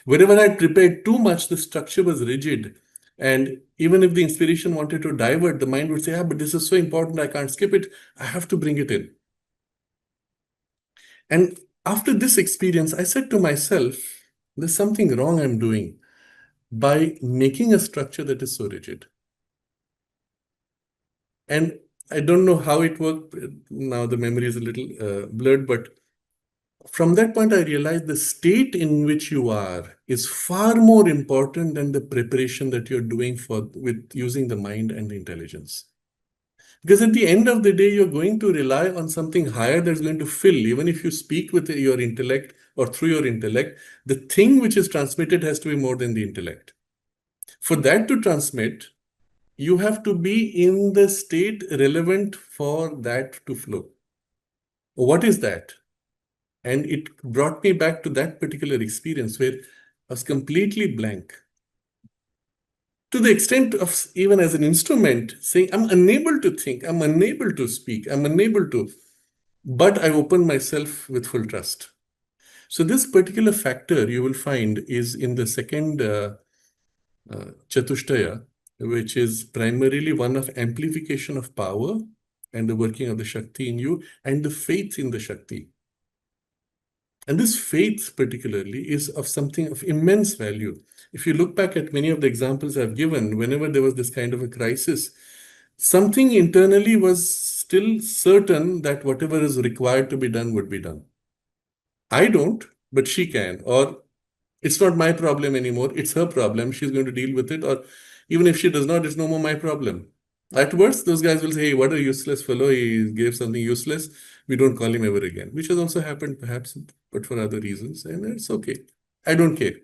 Wherever I prepared too much, the structure was rigid. And even if the inspiration wanted to divert, the mind would say, but this is so important, I can't skip it. I have to bring it in. And after this experience, I said to myself, there's something wrong I'm doing by making a structure that is so rigid. And I don't know how it worked. Now the memory is a little blurred, but from that point, I realized the state in which you are is far more important than the preparation that you're doing with using the mind and the intelligence. Because at the end of the day, you're going to rely on something higher that's going to fill. Even if you speak with your intellect or through your intellect, the thing which is transmitted has to be more than the intellect. For that to transmit, you have to be in the state relevant for that to flow. What is that? And it brought me back to that particular experience where I was completely blank. To the extent of, even as an instrument, saying, I'm unable to think, I'm unable to speak, I'm unable to, but I open myself with full trust. So this particular factor you will find is in the second Chatushtaya, which is primarily one of amplification of power and the working of the Shakti in you and the faith in the Shakti. And this faith particularly is of something of immense value. If you look back at many of the examples I've given, whenever there was this kind of a crisis, something internally was still certain that whatever is required to be done would be done. I don't, but she can. Or it's not my problem anymore. It's her problem. She's going to deal with it. Or even if she does not, it's no more my problem. At worst, those guys will say, hey, what a useless fellow. He gave something useless. We don't call him ever again, which has also happened perhaps, but for other reasons. And it's okay. I don't care.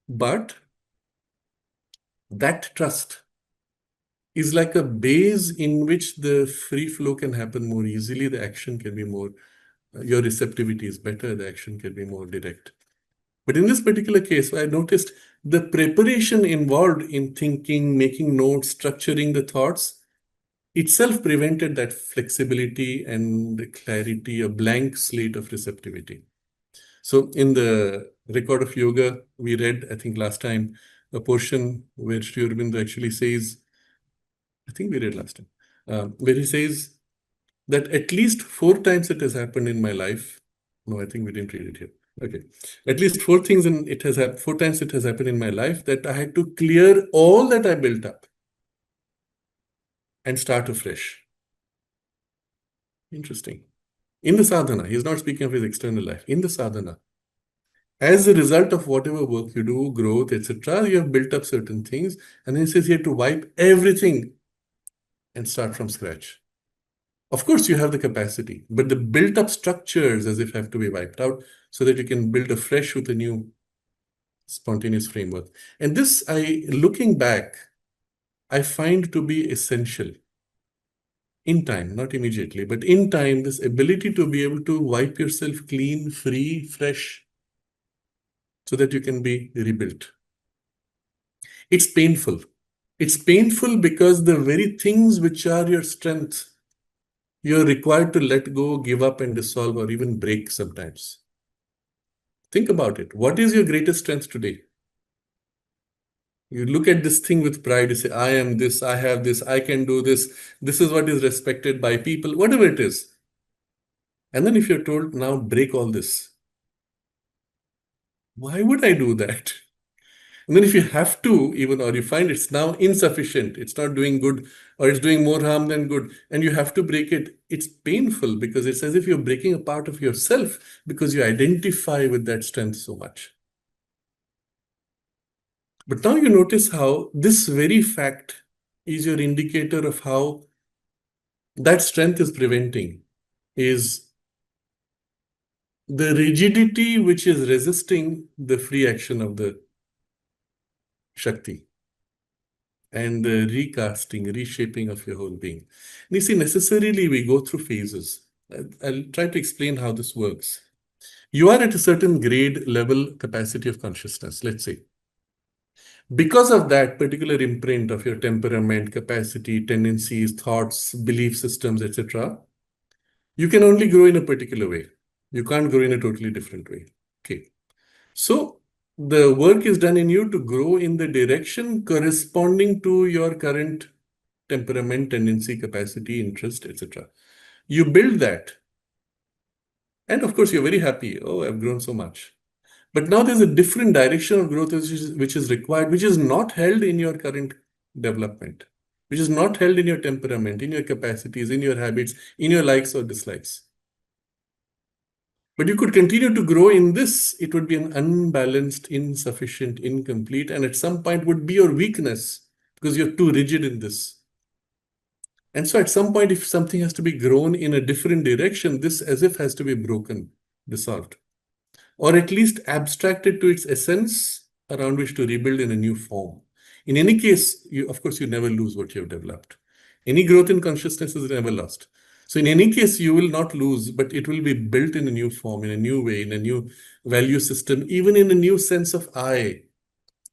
But that trust is like a base in which the free flow can happen more easily. The action can be more, your receptivity is better. The action can be more direct. But in this particular case, I noticed the preparation involved in thinking, making notes, structuring the thoughts itself prevented that flexibility and clarity, a blank slate of receptivity. So in the record of yoga, we read, I think last time, a portion where Sri Aurobindo actually says, I think we read last time, where he says that at least 4 times it has happened in my life. No, I think we didn't read it here. Okay. At least 4 times it has happened in my life that I had to clear all that I built up and start afresh. Interesting. In the sadhana, he's not speaking of his external life. In the sadhana, as a result of whatever work you do, growth, etc., you have built up certain things, and then he says you have to wipe everything and start from scratch. Of course, you have the capacity, but the built-up structures as if have to be wiped out so that you can build afresh with a new spontaneous framework. And this, looking back, I find to be essential. In time, not immediately, but in time, this ability to be able to wipe yourself clean, free, fresh, so that you can be rebuilt. It's painful. It's painful because the very things which are your strength, you're required to let go, give up, and dissolve, or even break sometimes. Think about it. What is your greatest strength today? You look at this thing with pride, you say, I am this, I have this, I can do this, this is what is respected by people, whatever it is. And then if you're told, now break all this, why would I do that? And then if you have to, even, or you find it's now insufficient, it's not doing good, or it's doing more harm than good, and you have to break it, it's painful because it's as if you're breaking a part of yourself because you identify with that strength so much. But now you notice how this very fact is your indicator of how that strength is preventing is the rigidity which is resisting the free action of the Shakti and the recasting, reshaping of your whole being. And you see, necessarily we go through phases. I'll try to explain how this works. You are at a certain grade, level, capacity of consciousness, let's say. Because of that particular imprint of your temperament, capacity, tendencies, thoughts, belief systems, etc., you can only grow in a particular way. You can't grow in a totally different way. Okay. So the work is done in you to grow in the direction corresponding to your current temperament, tendency, capacity, interest, etc. You build that. And of course, you're very happy. Oh, I've grown so much. But now there's a different direction of growth which is required, which is not held in your current development, which is not held in your temperament, in your capacities, in your habits, in your likes or dislikes. But you could continue to grow in this. It would be an unbalanced, insufficient, incomplete, and at some point would be your weakness because you're too rigid in this. And so at some point, if something has to be grown in a different direction, this as if has to be broken, dissolved, or at least abstracted to its essence around which to rebuild in a new form. In any case, of course, you never lose what you have developed. Any growth in consciousness is never lost. So in any case, you will not lose, but it will be built in a new form, in a new way, in a new value system, even in a new sense of I.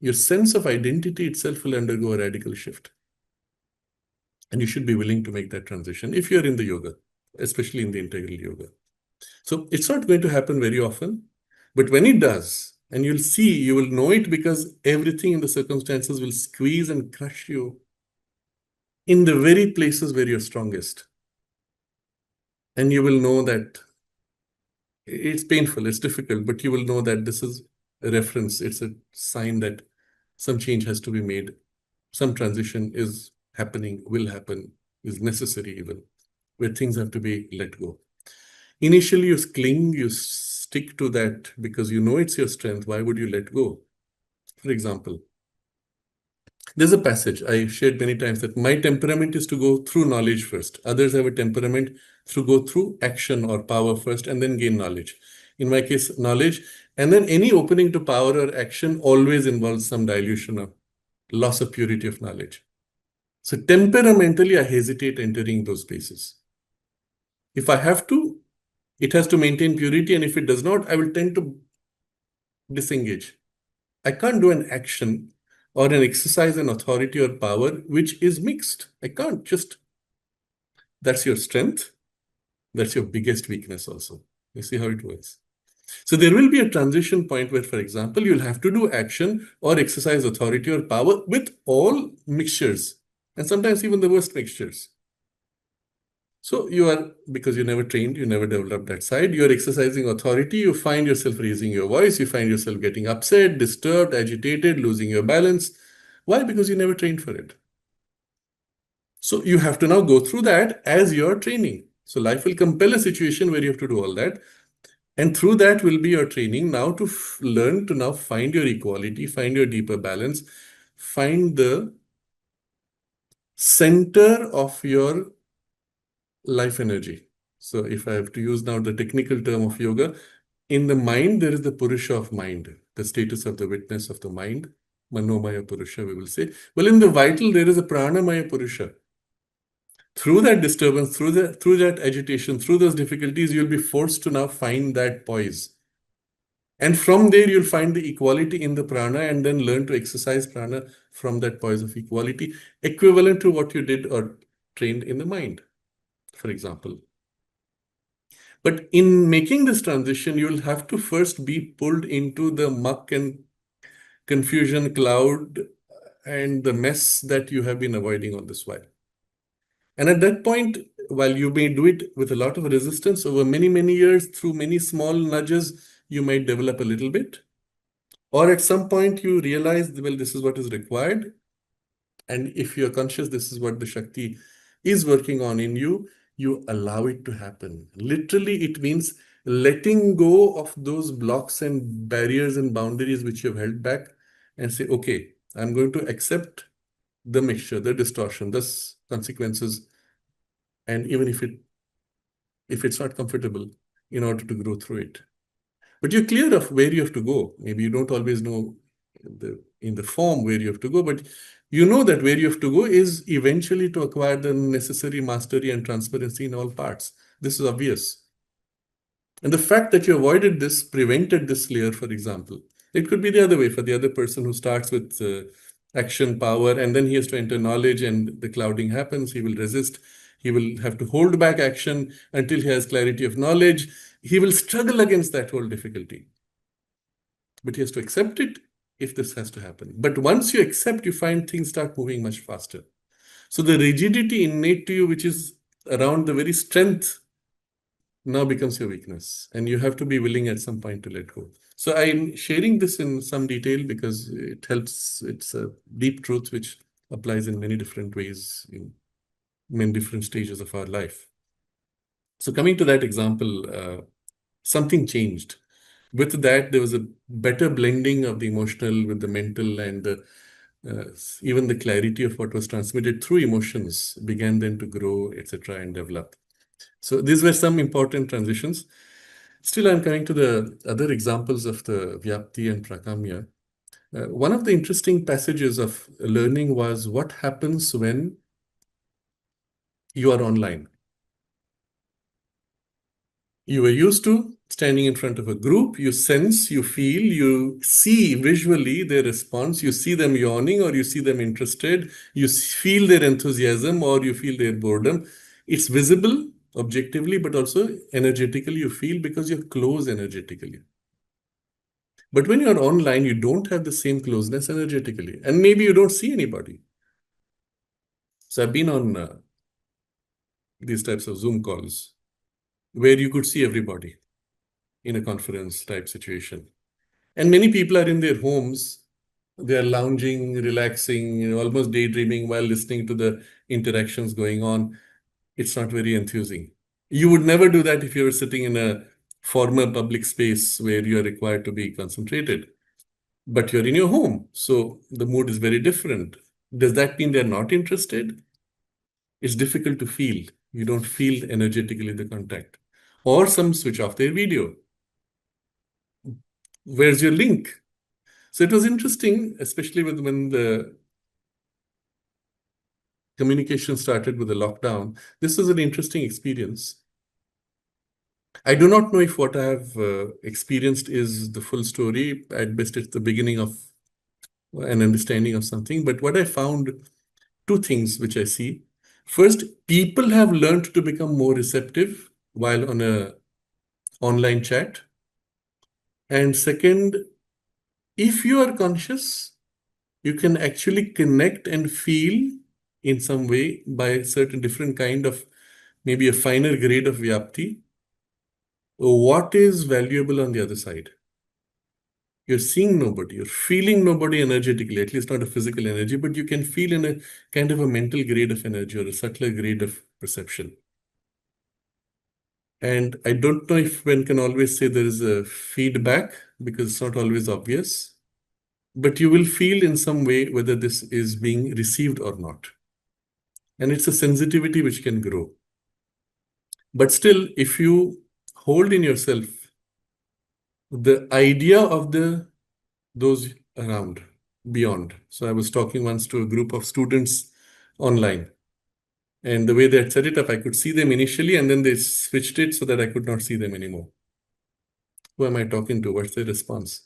Your sense of identity itself will undergo a radical shift. And you should be willing to make that transition if you're in the yoga, especially in the integral yoga. So it's not going to happen very often, but when it does, and you'll see, you will know it because everything in the circumstances will squeeze and crush you in the very places where you're strongest. And you will know that it's painful, it's difficult, but you will know that this is a reference. It's a sign that some change has to be made. Some transition is happening, will happen, is necessary even, where things have to be let go. Initially, you cling, you stick to that because you know it's your strength. Why would you let go? For example, there's a passage I shared many times that my temperament is to go through knowledge first. Others have a temperament to go through action or power first and then gain knowledge. In my case, knowledge. And then any opening to power or action always involves some dilution or loss of purity of knowledge. So temperamentally, I hesitate entering those spaces. If I have to, it has to maintain purity. And if it does not, I will tend to disengage. I can't do an action or an exercise in authority or power which is mixed. I can't just. That's your strength. That's your biggest weakness also. You see how it works. So there will be a transition point where, for example, you'll have to do action or exercise authority or power with all mixtures, and sometimes even the worst mixtures. So you are, because you never trained, you never developed that side, you're exercising authority, you find yourself raising your voice, you find yourself getting upset, disturbed, agitated, losing your balance. Why? Because you never trained for it. So you have to now go through that as your training. So life will compel a situation where you have to do all that. And through that will be your training now to learn to now find your equality, find your deeper balance, find the center of your life energy. So if I have to use now the technical term of yoga, in the mind, there is the Purusha of mind, the status of the witness of the mind, Manomaya Purusha, we will say. Well, in the vital, there is a Pranamaya Purusha. Through that disturbance, through that agitation, through those difficulties, you'll be forced to now find that poise. And from there, you'll find the equality in the prana and then learn to exercise prana from that poise of equality, equivalent to what you did or trained in the mind, for example. But in making this transition, you'll have to first be pulled into the muck and confusion cloud and the mess that you have been avoiding all this while. And at that point, while you may do it with a lot of resistance over many, many years, through many small nudges, you might develop a little bit. Or at some point, you realize, well, this is what is required. And if you're conscious, this is what the Shakti is working on in you, you allow it to happen. Literally, it means letting go of those blocks and barriers and boundaries which you've held back and say, okay, I'm going to accept the mixture, the distortion, the consequences, and even if it's not comfortable, in order to grow through it. But you're clear of where you have to go. Maybe you don't always know in the form where you have to go, but you know that where you have to go is eventually to acquire the necessary mastery and transparency in all parts. This is obvious. And the fact that you avoided this, prevented this layer, for example. It could be the other way for the other person who starts with action, power, and then he has to enter knowledge and the clouding happens. He will resist. He will have to hold back action until he has clarity of knowledge. He will struggle against that whole difficulty. But he has to accept it if this has to happen. But once you accept, you find things start moving much faster. So the rigidity innate to you, which is around the very strength, now becomes your weakness. And you have to be willing at some point to let go. So I'm sharing this in some detail because it helps. It's a deep truth which applies in many different ways in many different stages of our life. So coming to that example, something changed. With that, there was a better blending of the emotional with the mental, and even the clarity of what was transmitted through emotions began then to grow, etc., and develop. So these were some important transitions. Still, I'm coming to the other examples of the Vyapti and Prakamya. One of the interesting passages of learning was what happens when you are online. You were used to standing in front of a group, you sense, you feel, you see visually their response, you see them yawning or you see them interested, you feel their enthusiasm or you feel their boredom. It's visible objectively, but also energetically you feel because you're close energetically. But when you're online, you don't have the same closeness energetically, and maybe you don't see anybody. So I've been on these types of Zoom calls where you could see everybody in a conference type situation. And many people are in their homes, they are lounging, relaxing, almost daydreaming while listening to the interactions going on. It's not very enthusing. You would never do that if you were sitting in a formal public space where you are required to be concentrated. But you're in your home, so the mood is very different. Does that mean they're not interested? It's difficult to feel. You don't feel energetically the contact. Or some switch off their video. Where's your link? So it was interesting, especially when the communication started with the lockdown. This was an interesting experience. I do not know if what I have experienced is the full story. At best, it's the beginning of an understanding of something. But what I found, two things which I see. First, people have learned to become more receptive while on a online chat. And second, if you are conscious, you can actually connect and feel in some way by a certain different kind of, maybe a finer grade of Vyapti, what is valuable on the other side. You're seeing nobody, you're feeling nobody energetically, at least not a physical energy, but you can feel in a kind of a mental grade of energy or a subtler grade of perception. And I don't know if one can always say there is a feedback because it's not always obvious, but you will feel in some way whether this is being received or not. And it's a sensitivity which can grow. But still, if you hold in yourself the idea of those around, beyond. So I was talking once to a group of students online. And the way they had set it up, I could see them initially, and then they switched it so that I could not see them anymore. Who am I talking to? What's their response?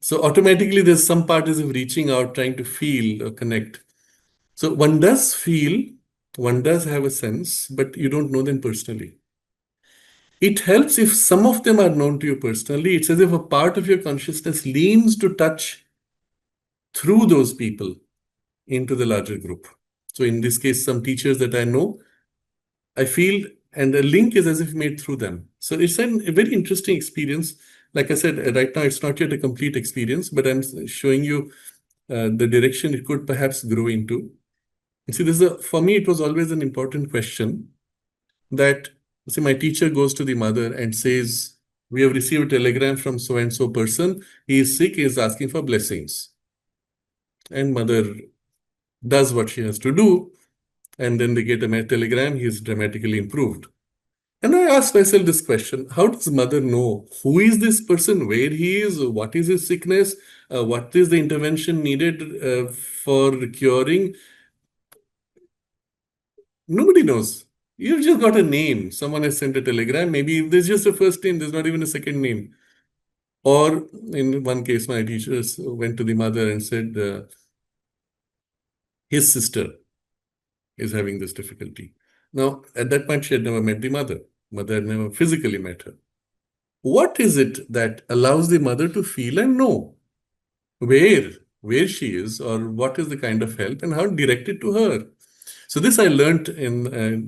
So automatically, there's some part is of reaching out, trying to feel or connect. So one does feel, one does have a sense, but you don't know them personally. It helps if some of them are known to you personally. It's as if a part of your consciousness leans to touch through those people into the larger group. So in this case, some teachers that I know, I feel, and the link is as if made through them. So it's a very interesting experience. Like I said, right now it's not yet a complete experience, but I'm showing you the direction it could perhaps grow into. And see, for me, it was always an important question that, say, my teacher goes to the mother and says, we have received a telegram from so-and-so person. He is sick, he is asking for blessings. And mother does what she has to do. and then they get a telegram, he is dramatically improved. And I asked myself this question: how does mother know who is this person, where he is, what is his sickness, what is the intervention needed for curing? Nobody knows. You've just got a name. Someone has sent a telegram. Maybe there's just a first name, there's not even a second name. Or in one case, my teachers went to the mother and said, his sister is having this difficulty. Now, at that point, she had never met the mother. Mother had never physically met her. What is it that allows the mother to feel and know where where she is, or what is the kind of help, and how to direct it to her? So this I learned in a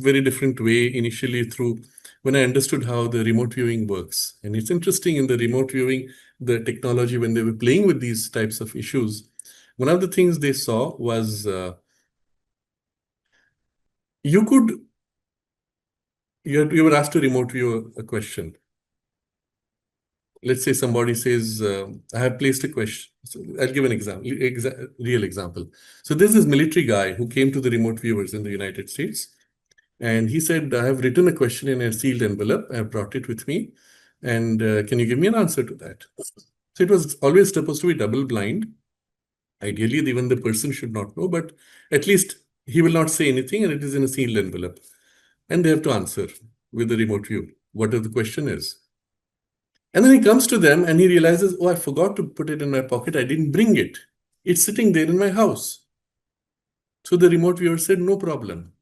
very different way initially through when I understood how the remote viewing works. And it's interesting, in the remote viewing, the technology, when they were playing with these types of issues, one of the things they saw was you could you were asked to remote view a question. Let's say somebody says, I have placed a question. So I'll give an example, real example. So there's this military guy who came to the remote viewers in the United States, and he said, I have written a question in a sealed envelope. I have brought it with me. And can you give me an answer to that? So it was always supposed to be double blind. Ideally, even the person should not know, but at least he will not say anything, and it is in a sealed envelope. And they have to answer with the remote view, whatever the question is. And then he comes to them and he realizes, oh, I forgot to put it in my pocket. I didn't bring it. It's sitting there in my house. So the remote viewer said, no problem.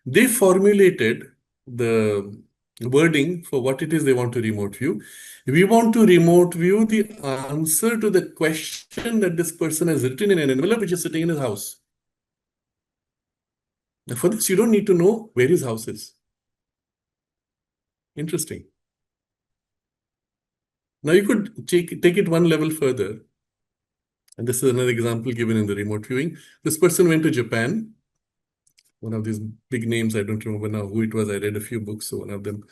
They formulated the wording for what it is they want to remote view. We want to remote view the answer to the question that this person has written in an envelope which is sitting in his house. Now, for this, you don't need to know where his house is. Interesting. Now you could take it one level further. And this is another example given in the remote viewing. This person went to Japan. One of these big names, I don't remember now who it was. I read a few books, so one of them.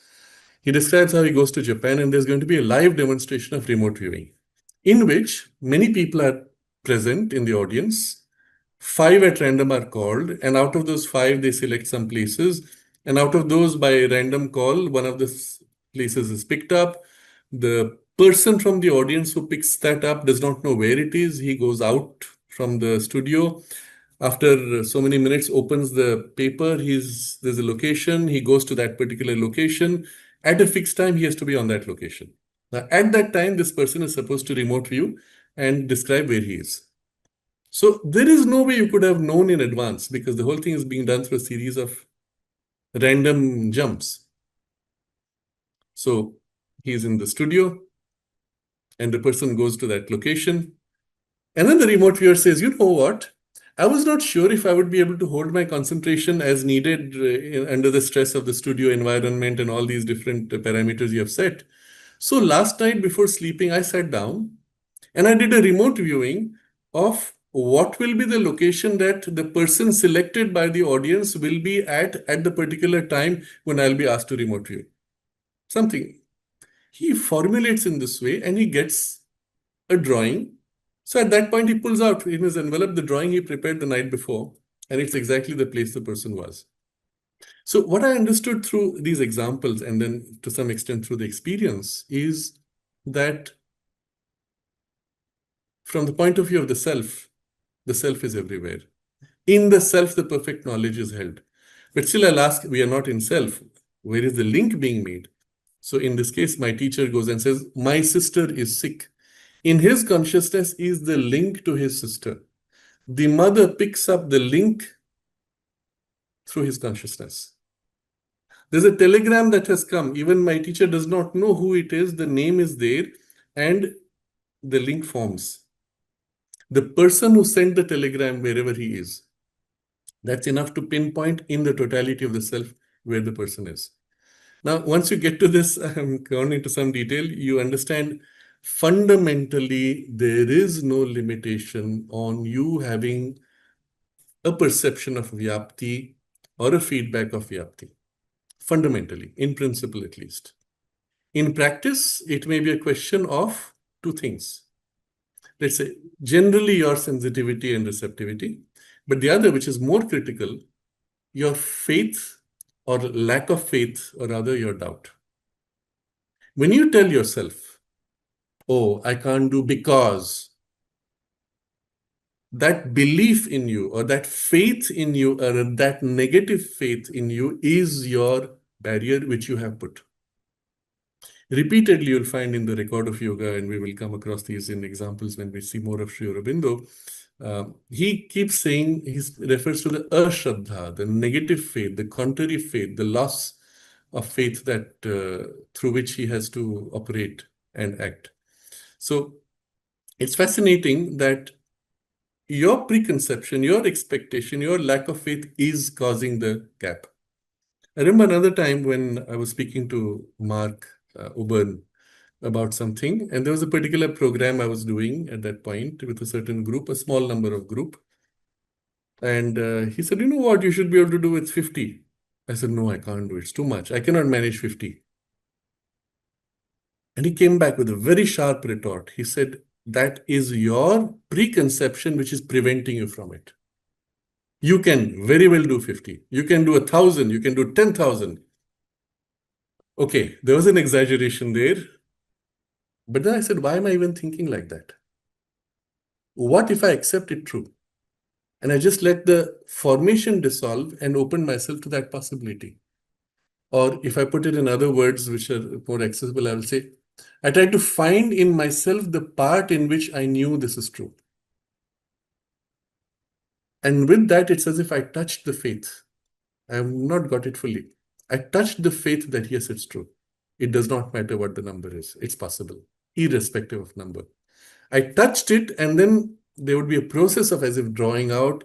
He describes how he goes to Japan, and there's going to be a live demonstration of remote viewing, in which many people are present in the audience. 5 at random are called, and out of those 5, they select some places. And out of those, by random call, one of the places is picked up. The person from the audience who picks that up does not know where it is. He goes out from the studio. After so many minutes, opens the paper. There's a location. He goes to that particular location. At a fixed time, he has to be on that location. Now, at that time, this person is supposed to remote view and describe where he is. So there is no way you could have known in advance, because the whole thing is being done through a series of random jumps. So he's in the studio, and the person goes to that location. And then the remote viewer says, you know what? I was not sure if I would be able to hold my concentration as needed under the stress of the studio environment and all these different parameters you have set. So last night before sleeping, I sat down and I did a remote viewing of what will be the location that the person selected by the audience will be at the particular time when I'll be asked to remote view. Something. He formulates in this way and he gets a drawing. So at that point, he pulls out in his envelope the drawing he prepared the night before, and it's exactly the place the person was. So what I understood through these examples, and then to some extent through the experience, is that from the point of view of the self is everywhere. In the self, the perfect knowledge is held. But still, I'll ask, we are not in self. Where is the link being made? So in this case, my teacher goes and says, my sister is sick. In his consciousness is the link to his sister. The mother picks up the link through his consciousness. There's a telegram that has come. Even my teacher does not know who it is. The name is there and the link forms. The person who sent the telegram, wherever he is, that's enough to pinpoint in the totality of the self where the person is. Now, once you get to this, I'm going into some detail, you understand fundamentally there is no limitation on you having a perception of Vyapti or a feedback of Vyapti. Fundamentally, in principle at least. In practice, it may be a question of 2 things. Let's say, generally your sensitivity and receptivity, but the other, which is more critical, your faith or lack of faith, or rather your doubt. When you tell yourself, oh, I can't do because, that belief in you or that faith in you or that negative faith in you is your barrier which you have put. Repeatedly, you'll find in the record of yoga, and we will come across these in examples when we see more of Sri Aurobindo. He keeps saying, he refers to the ashraddha, the negative faith, the contrary faith, the loss of faith that through which he has to operate and act. So it's fascinating that your preconception, your expectation, your lack of faith is causing the gap. I remember another time when I was speaking to Mark Uber about something, and there was a particular program I was doing at that point with a certain group, a small number of group. And he said, you know what, you should be able to do with 50. I said, no, I can't do it. It's too much. I cannot manage 50. And he came back with a very sharp retort. He said, that is your preconception which is preventing you from it. You can very well do 50. You can do 1,000. You can do 10,000. Okay, there was an exaggeration there. But then I said, why am I even thinking like that? What if I accept it true? And I just let the formation dissolve and open myself to that possibility. Or if I put it in other words which are more accessible, I will say, I try to find in myself the part in which I knew this is true. And with that, it's as if I touched the faith. I have not got it fully. I touched the faith that yes, it's true. It does not matter what the number is. It's possible, irrespective of number. I touched it, and then there would be a process of as if drawing out,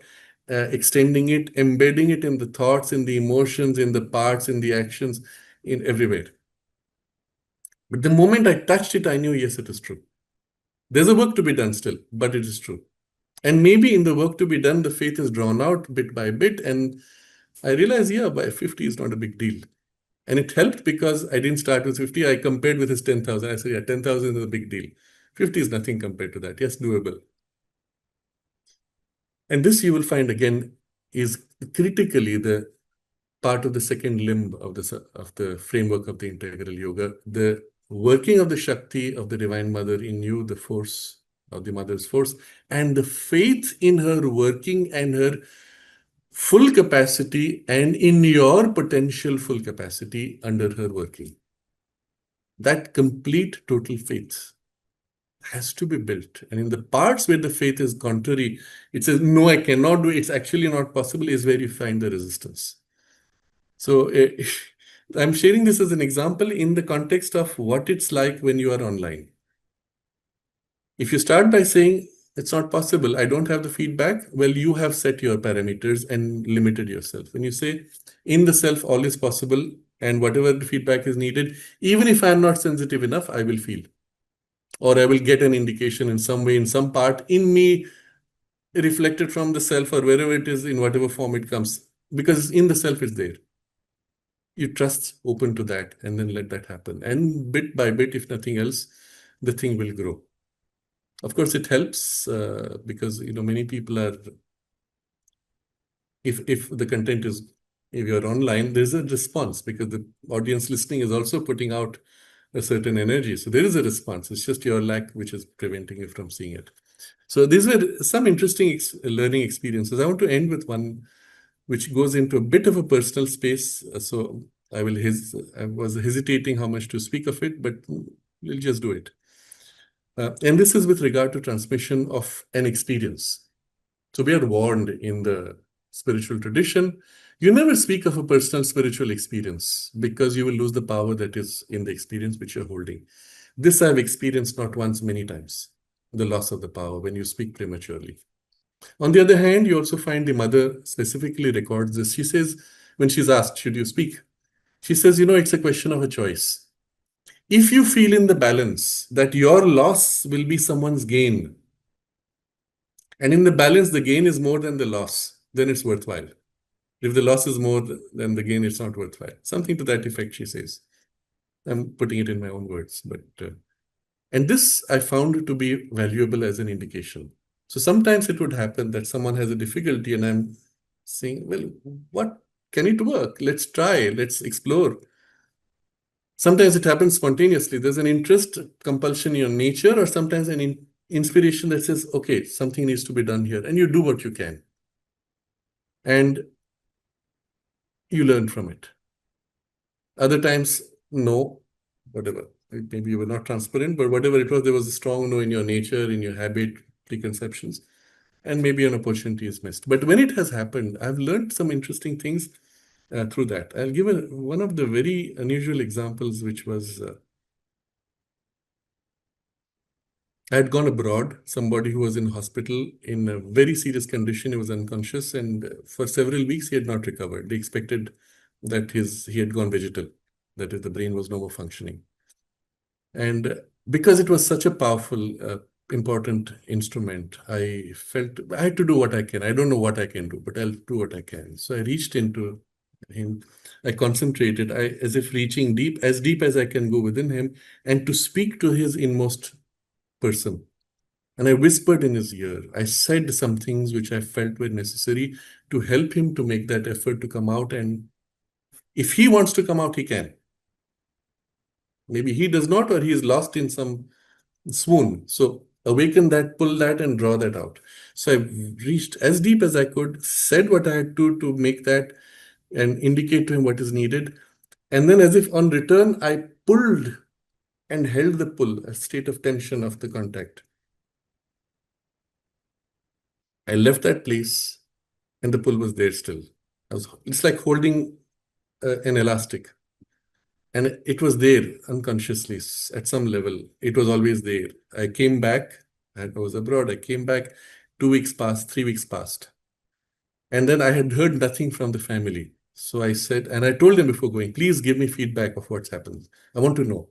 extending it, embedding it in the thoughts, in the emotions, in the parts, in the actions, in everywhere. But the moment I touched it, I knew, yes, it is true. There's a work to be done still, but it is true. And maybe in the work to be done, the faith is drawn out bit by bit. And I realized, yeah, by 50 is not a big deal. And it helped because I didn't start with 50. I compared with his 10,000. I said, yeah, 10,000 is a big deal. 50 is nothing compared to that. Yes, doable. And this you will find again is critically the part of the second limb of the framework of the integral yoga, the working of the Shakti of the Divine Mother in you, the force of the Mother's force, and the faith in her working and her full capacity and in your potential full capacity under her working. That complete total faith has to be built. And in the parts where the faith is contrary, it says, no, I cannot do it, it's actually not possible, is where you find the resistance. So I'm sharing this as an example in the context of what it's like when you are online. If you start by saying, it's not possible, I don't have the feedback, well, you have set your parameters and limited yourself. When you say, in the self, all is possible, and whatever the feedback is needed, even if I'm not sensitive enough, I will feel. Or I will get an indication in some way, in some part in me, reflected from the self or wherever it is, in whatever form it comes. Because in the self, it's there. You trust, open to that, and then let that happen. And bit by bit, if nothing else, the thing will grow. Of course, it helps because many people are. If the content is, if you're online, there's a response because the audience listening is also putting out a certain energy. So there is a response. It's just your lack which is preventing you from seeing it. So these were some interesting learning experiences. I want to end with one which goes into a bit of a personal space. So I was hesitating how much to speak of it, but we'll just do it. And this is with regard to transmission of an experience. So we are warned in the spiritual tradition, you never speak of a personal spiritual experience because you will lose the power that is in the experience which you're holding. This I've experienced not once, many times, the loss of the power when you speak prematurely. On the other hand, you also find the mother specifically records this. She says, when she's asked, should you speak? She says, it's a question of a choice. If you feel in the balance that your loss will be someone's gain, and in the balance, the gain is more than the loss, then it's worthwhile. If the loss is more than the gain, it's not worthwhile. Something to that effect, she says. I'm putting it in my own words. And this I found to be valuable as an indication. So sometimes it would happen that someone has a difficulty and I'm saying, well, what Can it work? Let's try, let's explore. Sometimes it happens spontaneously. There's an interest, compulsion in your nature, or sometimes an inspiration that says, okay, something needs to be done here. And you do what you can. And you learn from it. Other times, no, whatever. Maybe you were not transparent, but whatever it was, there was a strong no in your nature, in your habit, preconceptions, and maybe an opportunity is missed. But when it has happened, I've learned some interesting things through that. I'll give one of the very unusual examples, which was I had gone abroad, somebody who was in hospital in a very serious condition. He was unconscious, and for several weeks he had not recovered. They expected that he had gone vegetal, that is, the brain was no more functioning. And because it was such a powerful, important instrument, I felt I had to do what I can. I don't know what I can do, but I'll do what I can. So I reached into him. I concentrated, as if reaching deep as I can go within him, and to speak to his inmost person. And I whispered in his ear. I said some things which I felt were necessary to help him to make that effort to come out. And if he wants to come out, he can. Maybe he does not, or he is lost in some swoon. So awaken that, pull that, and draw that out. So I reached as deep as I could, said what I had to make that and indicate to him what is needed. And then, as if on return, I pulled and held the pull, a state of tension of the contact. I left that place and the pull was there still. It's like holding an elastic. And it was there unconsciously at some level. It was always there. I came back. I was abroad. I came back. 2 weeks passed, 3 weeks passed. And then I had heard nothing from the family. So I said, and I told them before going, please give me feedback of what's happened. I want to know.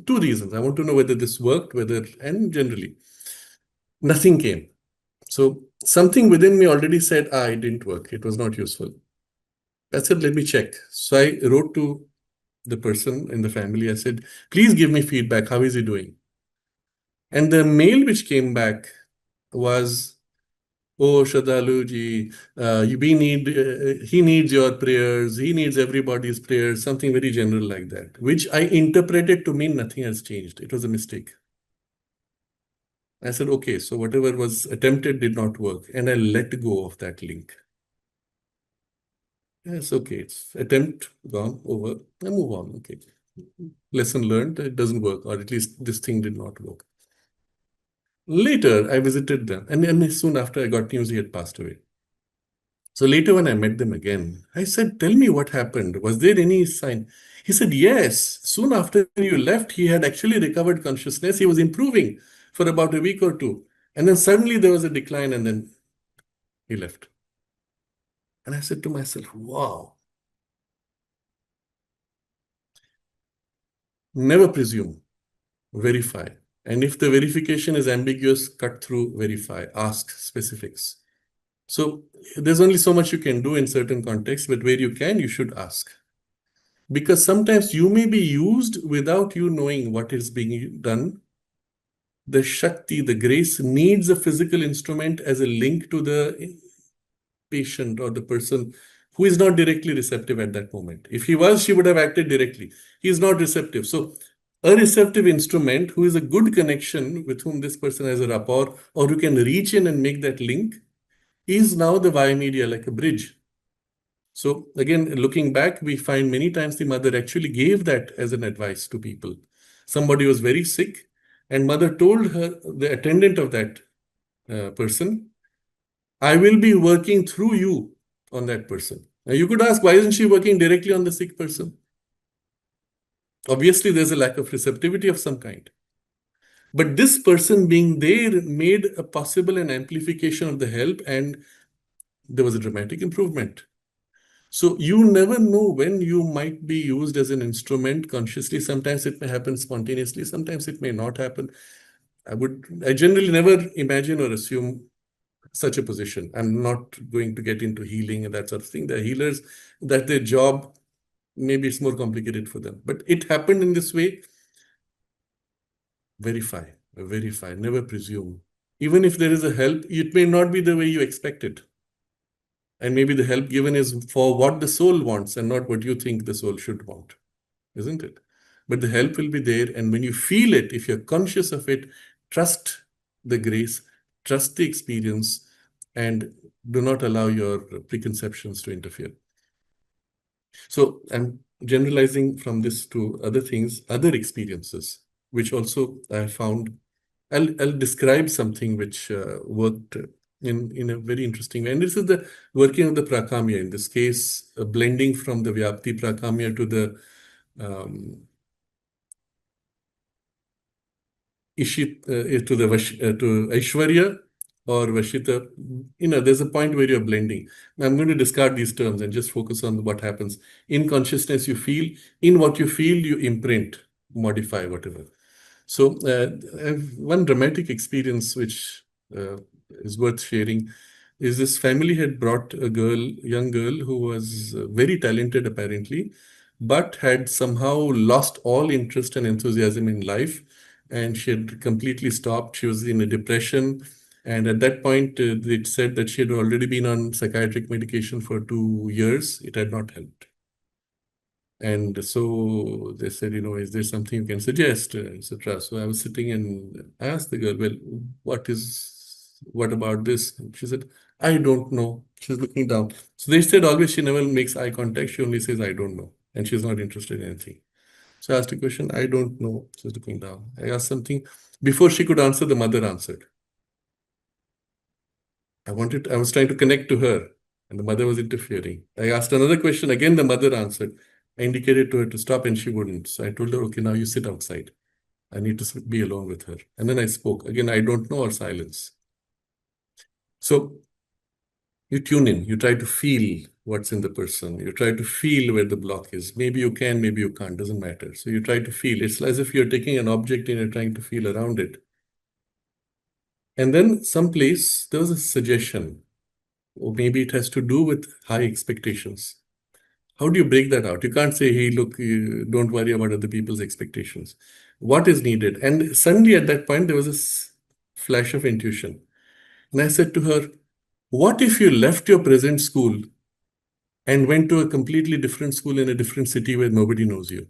2 reasons. I want to know whether this worked, and generally. Nothing came. So something within me already said, it didn't work. It was not useful. I said, let me check. So I wrote to the person in the family. I said, please give me feedback. How is he doing? And the mail which came back was, oh, Sraddhalu ji, he needs your prayers. He needs everybody's prayers. Something very general like that, which I interpreted to mean nothing has changed. It was a mistake. I said, okay, so whatever was attempted did not work. And I let go of that link. Yes, okay, it's attempt gone over. I move on. Okay. Lesson learned, it doesn't work, or at least this thing did not work. Later, I visited them, and soon after I got news he had passed away. So later, when I met them again, I said, tell me what happened. Was there any sign? He said, yes. Soon after you left, he had actually recovered consciousness. He was improving for about a week or two. And then suddenly there was a decline, and then he left. And I said to myself, wow. Never presume, verify. And if the verification is ambiguous, cut through, verify, ask specifics. So there's only so much you can do in certain contexts, but where you can, you should ask. Because sometimes you may be used without you knowing what is being done. The Shakti, the grace, needs a physical instrument as a link to the patient or the person who is not directly receptive at that moment. If he was, she would have acted directly. He is not receptive. So a receptive instrument who is a good connection with whom this person has a rapport or who can reach in and make that link is now the via media, like a bridge. So again, looking back, we find many times the mother actually gave that as an advice to people. Somebody was very sick and mother told her, the attendant of that person, I will be working through you on that person. Now you could ask, why isn't she working directly on the sick person? Obviously, there's a lack of receptivity of some kind. But this person being there made a possible an amplification of the help, and there was a dramatic improvement. So you never know when you might be used as an instrument consciously. Sometimes it may happen spontaneously, sometimes it may not happen. I generally never imagine or assume such a position. I'm not going to get into healing and that sort of thing. The healers, that their job, maybe it's more complicated for them. But it happened in this way. Verify, never presume. Even if there is a help, it may not be the way you expect it. And maybe the help given is for what the soul wants and not what you think the soul should want, isn't it? But the help will be there. And when you feel it, if you're conscious of it, trust the grace, trust the experience, and do not allow your preconceptions to interfere. So I'm generalizing from this to other things, other experiences, which also I found. I'll describe something which worked in a very interesting way. And this is the working of the prakamya, in this case, a blending from the Vyapti prakamya to the to Aishwarya or Vashita. There's a point where you're blending. Now, I'm going to discard these terms and just focus on what happens. In consciousness, you feel. In what you feel, you imprint, modify, whatever. So, I have one dramatic experience which is worth sharing. Is this family had brought a young girl who was very talented apparently, but had somehow lost all interest and enthusiasm in life, and she had completely stopped. She was in a depression, and at that point, it said that she had already been on psychiatric medication for 2 years. It had not helped. And so they said, is there something you can suggest, etc. So I was sitting and I asked the girl, well, what about this? And she said, I don't know. She's looking down. So they said always she never makes eye contact. She only says, I don't know. And she's not interested in anything. So I asked a question, I don't know. She's looking down. I asked something. Before she could answer, the mother answered. I was trying to connect to her, and the mother was interfering. I asked another question. Again, the mother answered. I indicated to her to stop, and she wouldn't. So I told her, okay, now you sit outside. I need to be alone with her. And then I spoke. Again, I don't know, or silence. So you tune in. You try to feel what's in the person. You try to feel where the block is. Maybe you can, maybe you can't. Doesn't matter. So you try to feel. It's as if you're taking an object and you're trying to feel around it. And then someplace there was a suggestion, or maybe it has to do with high expectations. How do you break that out? You can't say, hey, look, don't worry about other people's expectations. What is needed? And suddenly at that point, there was this flash of intuition. And I said to her, what if you left your present school and went to a completely different school in a different city where nobody knows you?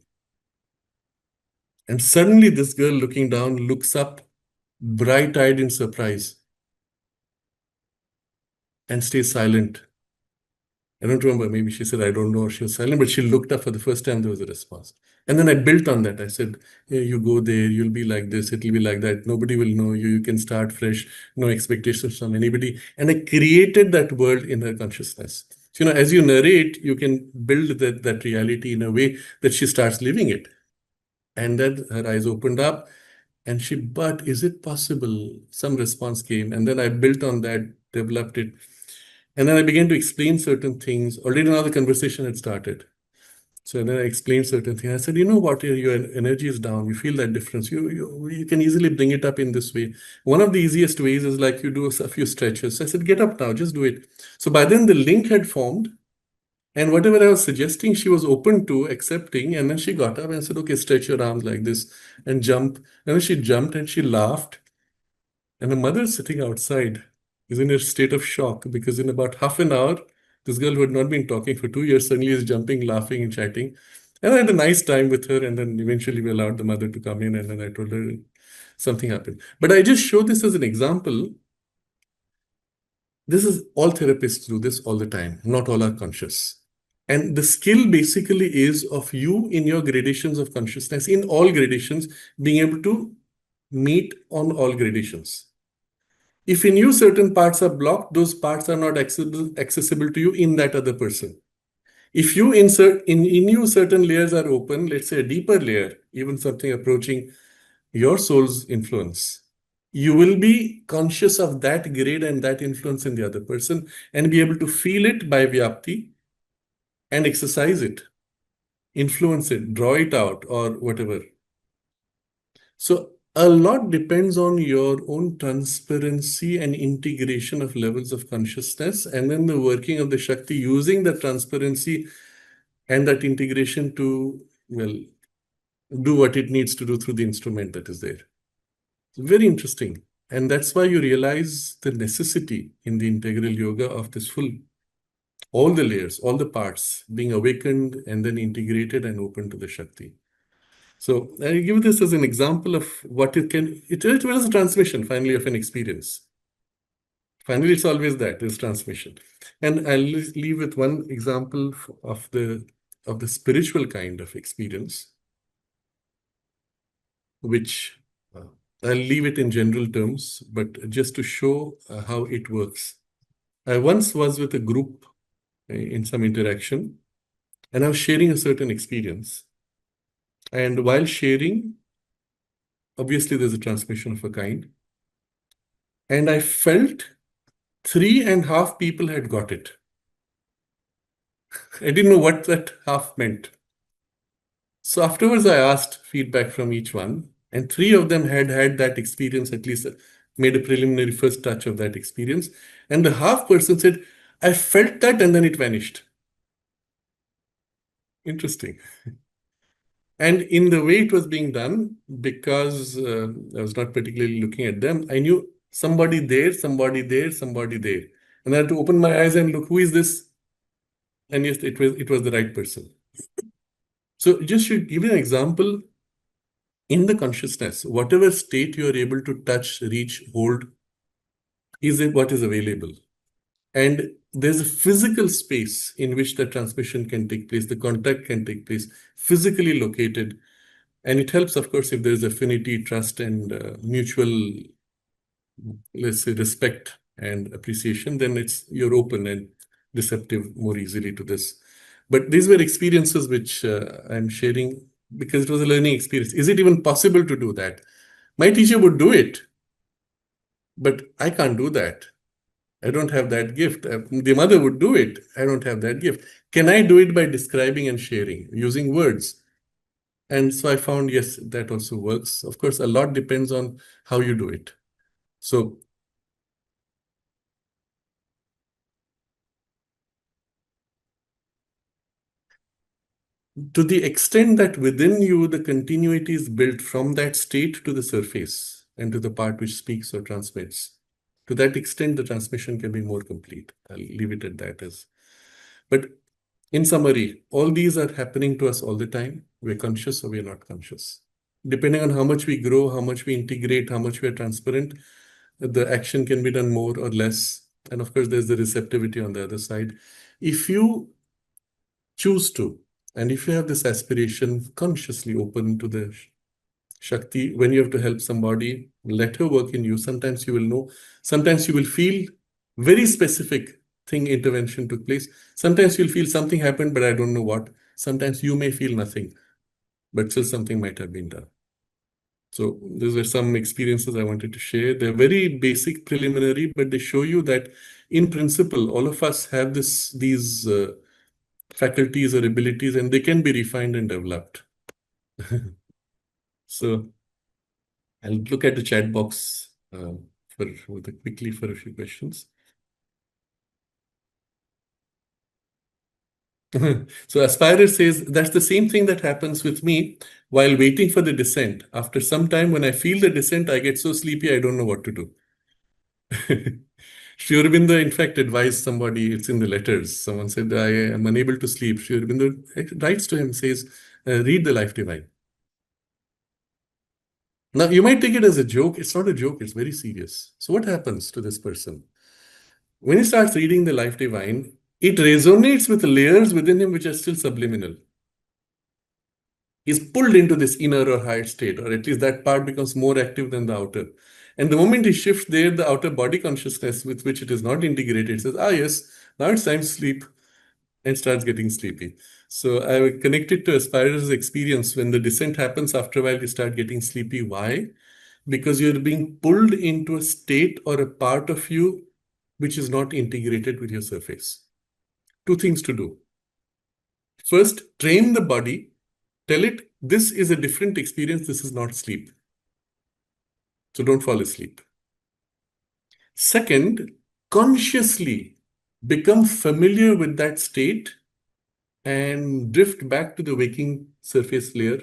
And suddenly this girl looking down looks up, bright-eyed in surprise, and stays silent. I don't remember, maybe she said, I don't know, or she was silent, but she looked up for the first time, there was a response. And then I built on that. I said, hey, you go there, you'll be like this, it'll be like that. Nobody will know you. You can start fresh, no expectations from anybody. And I created that world in her consciousness. So, as you narrate, you can build that reality in a way that she starts living it. And then her eyes opened up and but is it possible? Some response came. And then I built on that, developed it. And then I began to explain certain things. Already now the conversation had started. So then I explained certain things. I said, you know what, your energy is down. You feel that difference. You can easily bring it up in this way. One of the easiest ways is like you do a few stretches. So I said, get up now, just do it. So by then the link had formed. And whatever I was suggesting, she was open to accepting. And then she got up and said, okay, stretch your arms like this and jump. And then she jumped and she laughed. And the mother sitting outside is in a state of shock because in about half an hour, this girl who had not been talking for 2 years suddenly is jumping, laughing, and chatting. And I had a nice time with her. And then eventually we allowed the mother to come in. And then I told her something happened. But I just show this as an example. This is all therapists do this all the time. Not all are conscious. And the skill basically is of you in your gradations of consciousness, in all gradations, being able to meet on all gradations. If in you certain parts are blocked, those parts are not accessible to you in that other person. If you insert in you certain layers are open, let's say a deeper layer, even something approaching your soul's influence, you will be conscious of that grade and that influence in the other person and be able to feel it by Vyapti and exercise it, influence it, draw it out, or whatever. So a lot depends on your own transparency and integration of levels of consciousness, and then the working of the Shakti using the transparency and that integration to, well, do what it needs to do through the instrument that is there. It's very interesting. And that's why you realize the necessity in the integral yoga of this full all the layers, all the parts being awakened and then integrated and open to the Shakti. So I give this as an example of what it can, it is a transmission finally of an experience. Finally, it's always that, is transmission. And I'll leave with one example of the spiritual kind of experience, which I'll leave it in general terms, but just to show how it works. I once was with a group in some interaction, and I was sharing a certain experience. And while sharing, obviously there's a transmission of a kind. And I felt 3.5 people had got it. I didn't know what that half meant. So afterwards, I asked feedback from each one, and 3 of them had had that experience, at least made a preliminary first touch of that experience. And the half person said, I felt that and then it vanished. Interesting. And in the way it was being done, because I was not particularly looking at them, I knew somebody there, somebody there, somebody there. And I had to open my eyes and look, who is this? And yes, it was the right person. So just to give you an example, in the consciousness, whatever state you are able to touch, reach, hold, is it what is available. And there's a physical space in which the transmission can take place, the contact can take place, physically located. And it helps, of course, if there's affinity, trust, and mutual, let's say, respect and appreciation, then you're open and receptive more easily to this. But these were experiences which I'm sharing because it was a learning experience. Is it even possible to do that? My teacher would do it, but I can't do that. I don't have that gift. The mother would do it. I don't have that gift. Can I do it by describing and sharing, using words? And so I found, yes, that also works. Of course, a lot depends on how you do it. So to the extent that within you, the continuity is built from that state to the surface and to the part which speaks or transmits, to that extent, the transmission can be more complete. I'll leave it at that. But in summary, all these are happening to us all the time. We're conscious or we're not conscious. Depending on how much we grow, how much we integrate, how much we are transparent, the action can be done more or less. And of course, there's the receptivity on the other side. If you choose to, and if you have this aspiration, consciously open to the Shakti, when you have to help somebody, let her work in you. Sometimes you will know, sometimes you will feel very specific intervention took place. Sometimes you'll feel something happened, but I don't know what. Sometimes you may feel nothing, but still something might have been done. So those were some experiences I wanted to share. They're very basic, preliminary, but they show you that in principle, all of us have these faculties or abilities, and they can be refined and developed. So I'll look at the chat box quickly for a few questions. So Aspirer says, that's the same thing that happens with me while waiting for the descent. After some time, when I feel the descent, I get so sleepy, I don't know what to do. Sri Aurobindo, in fact, advised somebody, it's in the letters. Someone said, I am unable to sleep. Sri Aurobindo writes to him, says, read the Life Divine. Now, you might take it as a joke. It's not a joke. It's very serious. So what happens to this person? When he starts reading the Life Divine, it resonates with layers within him which are still subliminal. He's pulled into this inner or higher state, or at least that part becomes more active than the outer. And the moment he shifts there, the outer body consciousness with which it is not integrated says, yes, now it's time to sleep, and starts getting sleepy. So I connected to Aspirer's experience. When the descent happens, after a while, you start getting sleepy. Why? Because you're being pulled into a state or a part of you which is not integrated with your surface. 2 things to do. First, train the body. Tell it, this is a different experience. This is not sleep. So don't fall asleep. Second, consciously become familiar with that state and drift back to the waking surface layer.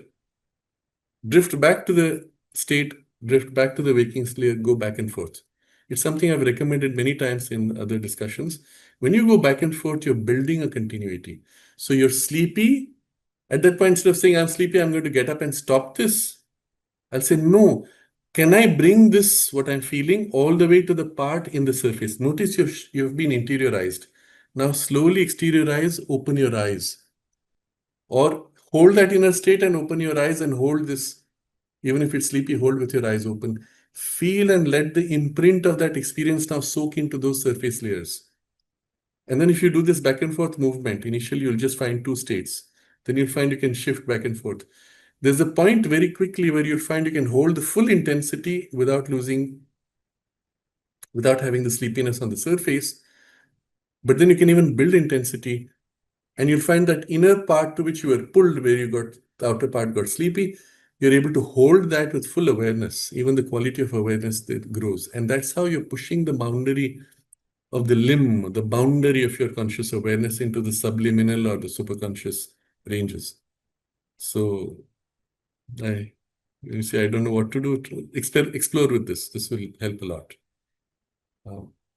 Drift back to the state, drift back to the waking layer, go back and forth. It's something I've recommended many times in other discussions. When you go back and forth, you're building a continuity. So you're sleepy. At that point, instead of saying, I'm sleepy, I'm going to get up and stop this, I'll say, no, can I bring this, what I'm feeling, all the way to the part in the surface? Notice you've been interiorized. Now slowly exteriorize, open your eyes. Or hold that inner state and open your eyes and hold this. Even if it's sleepy, hold with your eyes open. Feel and let the imprint of that experience now soak into those surface layers. And then if you do this back and forth movement, initially you'll just find two states. Then you'll find you can shift back and forth. There's a point very quickly where you'll find you can hold the full intensity without having the sleepiness on the surface. But then you can even build intensity, and you'll find that inner part to which you were pulled, where the outer part got sleepy, you're able to hold that with full awareness. Even the quality of awareness that grows. And that's how you're pushing the boundary of the limb, the boundary of your conscious awareness into the subliminal or the superconscious ranges. So you see, I don't know what to do to explore with this. This will help a lot.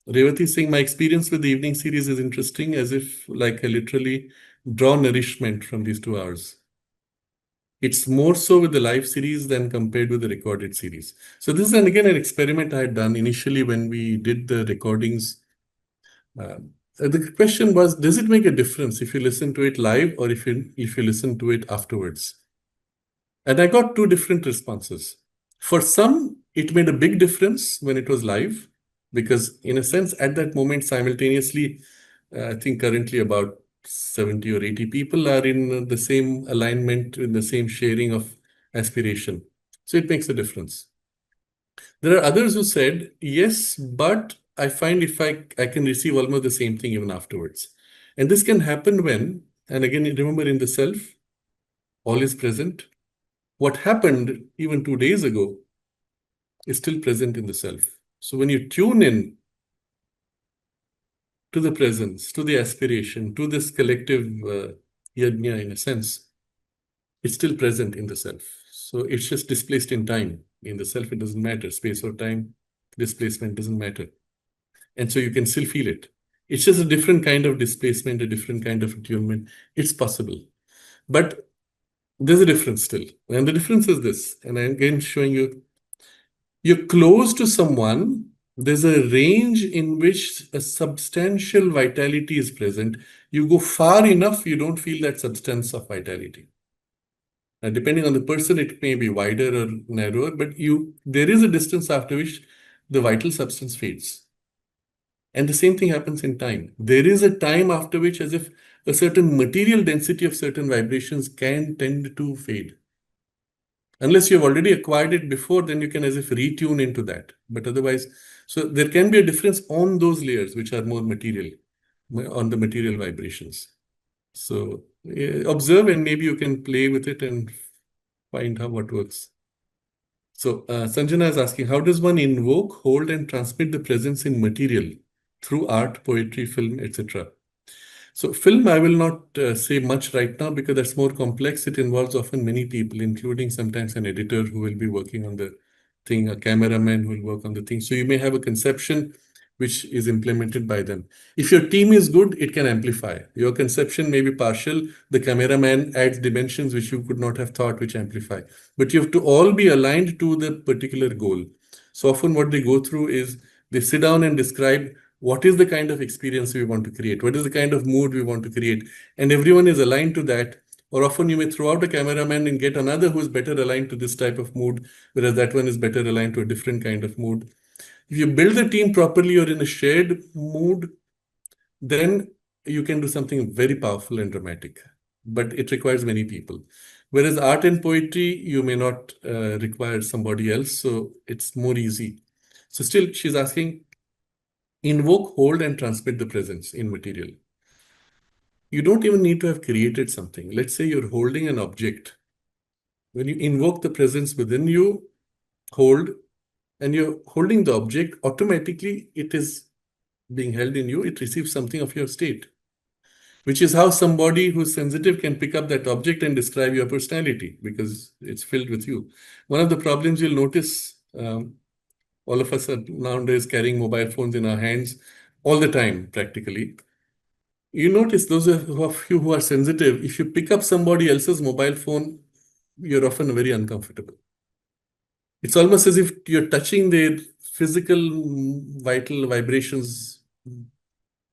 Revati is saying, my experience with the evening series is interesting, as if like I literally draw nourishment from these 2 hours. It's more so with the live series than compared with the recorded series. So this is again an experiment I had done initially when we did the recordings. The question was, does it make a difference if you listen to it live or if you listen to it afterwards? And I got two different responses. For some, it made a big difference when it was live, because in a sense, at that moment, simultaneously, I think currently about 70 or 80 people are in the same alignment, in the same sharing of aspiration. So it makes a difference. There are others who said, yes, but I find if I can receive almost the same thing even afterwards. And this can happen when, and again, remember in the self, all is present. What happened even 2 days ago is still present in the self. So when you tune in to the presence, to the aspiration, to this collective yajna in a sense, it's still present in the self. So it's just displaced in time. In the self, it doesn't matter. Space or time, displacement doesn't matter. And so you can still feel it. It's just a different kind of displacement, a different kind of attunement. It's possible. But there's a difference still. And the difference is this, and I'm again showing you, you're close to someone, there's a range in which a substantial vitality is present. You go far enough, you don't feel that substance of vitality. And depending on the person, it may be wider or narrower, but there is a distance after which the vital substance fades. And the same thing happens in time. There is a time after which, as if a certain material density of certain vibrations can tend to fade. Unless you've already acquired it before, then you can as if retune into that. But otherwise, so there can be a difference on those layers, which are more material, on the material vibrations. So observe, and maybe you can play with it and find how what works. So Sanjana is asking, how does one invoke, hold, and transmit the presence in material through art, poetry, film, etc.? So film, I will not say much right now because that's more complex. It involves often many people, including sometimes an editor who will be working on the thing, a cameraman who will work on the thing. So you may have a conception which is implemented by them. If your team is good, it can amplify. Your conception may be partial. The cameraman adds dimensions which you could not have thought, which amplify. But you have to all be aligned to the particular goal. So often what they go through is they sit down and describe what is the kind of experience we want to create? What is the kind of mood we want to create? And everyone is aligned to that. Or often you may throw out a cameraman and get another who is better aligned to this type of mood, whereas that one is better aligned to a different kind of mood. If you build the team properly or in a shared mood, then you can do something very powerful and dramatic. But it requires many people. Whereas art and poetry, you may not require somebody else. So it's more easy. So still, she's asking, invoke, hold, and transmit the presence in material. You don't even need to have created something. Let's say you're holding an object. When you invoke the presence within you, hold, and you're holding the object, automatically it is being held in you. It receives something of your state, which is how somebody who's sensitive can pick up that object and describe your personality because it's filled with you. One of the problems you'll notice All of us are nowadays carrying mobile phones in our hands all the time, practically. You notice those of you who are sensitive, if you pick up somebody else's mobile phone, you're often very uncomfortable. It's almost as if you're touching their physical, vital vibrations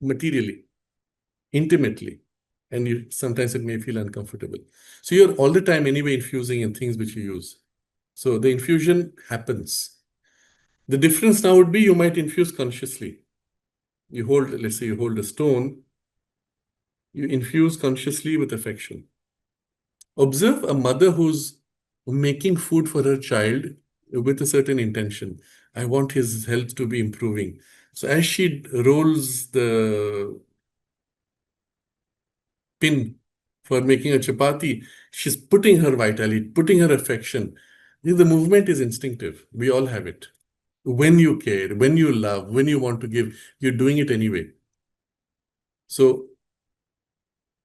materially, intimately. And sometimes it may feel uncomfortable. So you're all the time anyway infusing in things which you use. So the infusion happens. The difference now would be you might infuse consciously. Let's say you hold a stone, you infuse consciously with affection. Observe a mother who's making food for her child with a certain intention. I want his health to be improving. So as she rolls the pin for making a chapati, she's putting her vitality, putting her affection. The movement is instinctive. We all have it. When you care, when you love, when you want to give, you're doing it anyway. So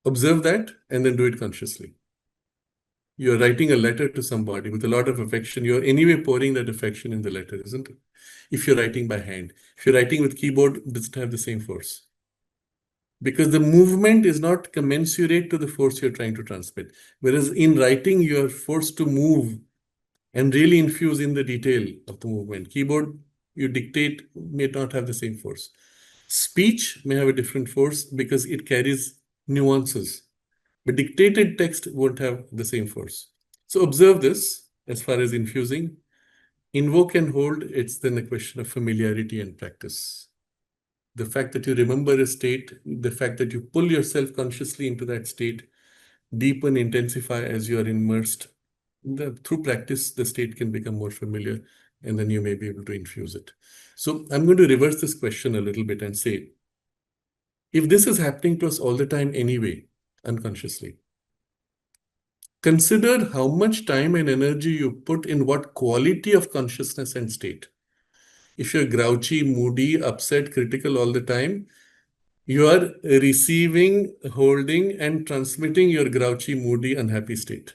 observe that and then do it consciously. You're writing a letter to somebody with a lot of affection. You're anyway pouring that affection in the letter, isn't it? If you're writing by hand. If you're writing with keyboard, it doesn't have the same force. Because the movement is not commensurate to the force you're trying to transmit. Whereas in writing, you're forced to move and really infuse in the detail of the movement. Keyboard, you dictate, may not have the same force. Speech may have a different force because it carries nuances. But dictated text won't have the same force. So observe this as far as infusing. Invoke and hold, it's then a question of familiarity and practice. The fact that you remember a state, the fact that you pull yourself consciously into that state, deepen, intensify as you are immersed. Through practice, the state can become more familiar, and then you may be able to infuse it. So I'm going to reverse this question a little bit and say, if this is happening to us all the time anyway, unconsciously, consider how much time and energy you put in what quality of consciousness and state. If you're grouchy, moody, upset, critical all the time, you are receiving, holding, and transmitting your grouchy, moody, unhappy state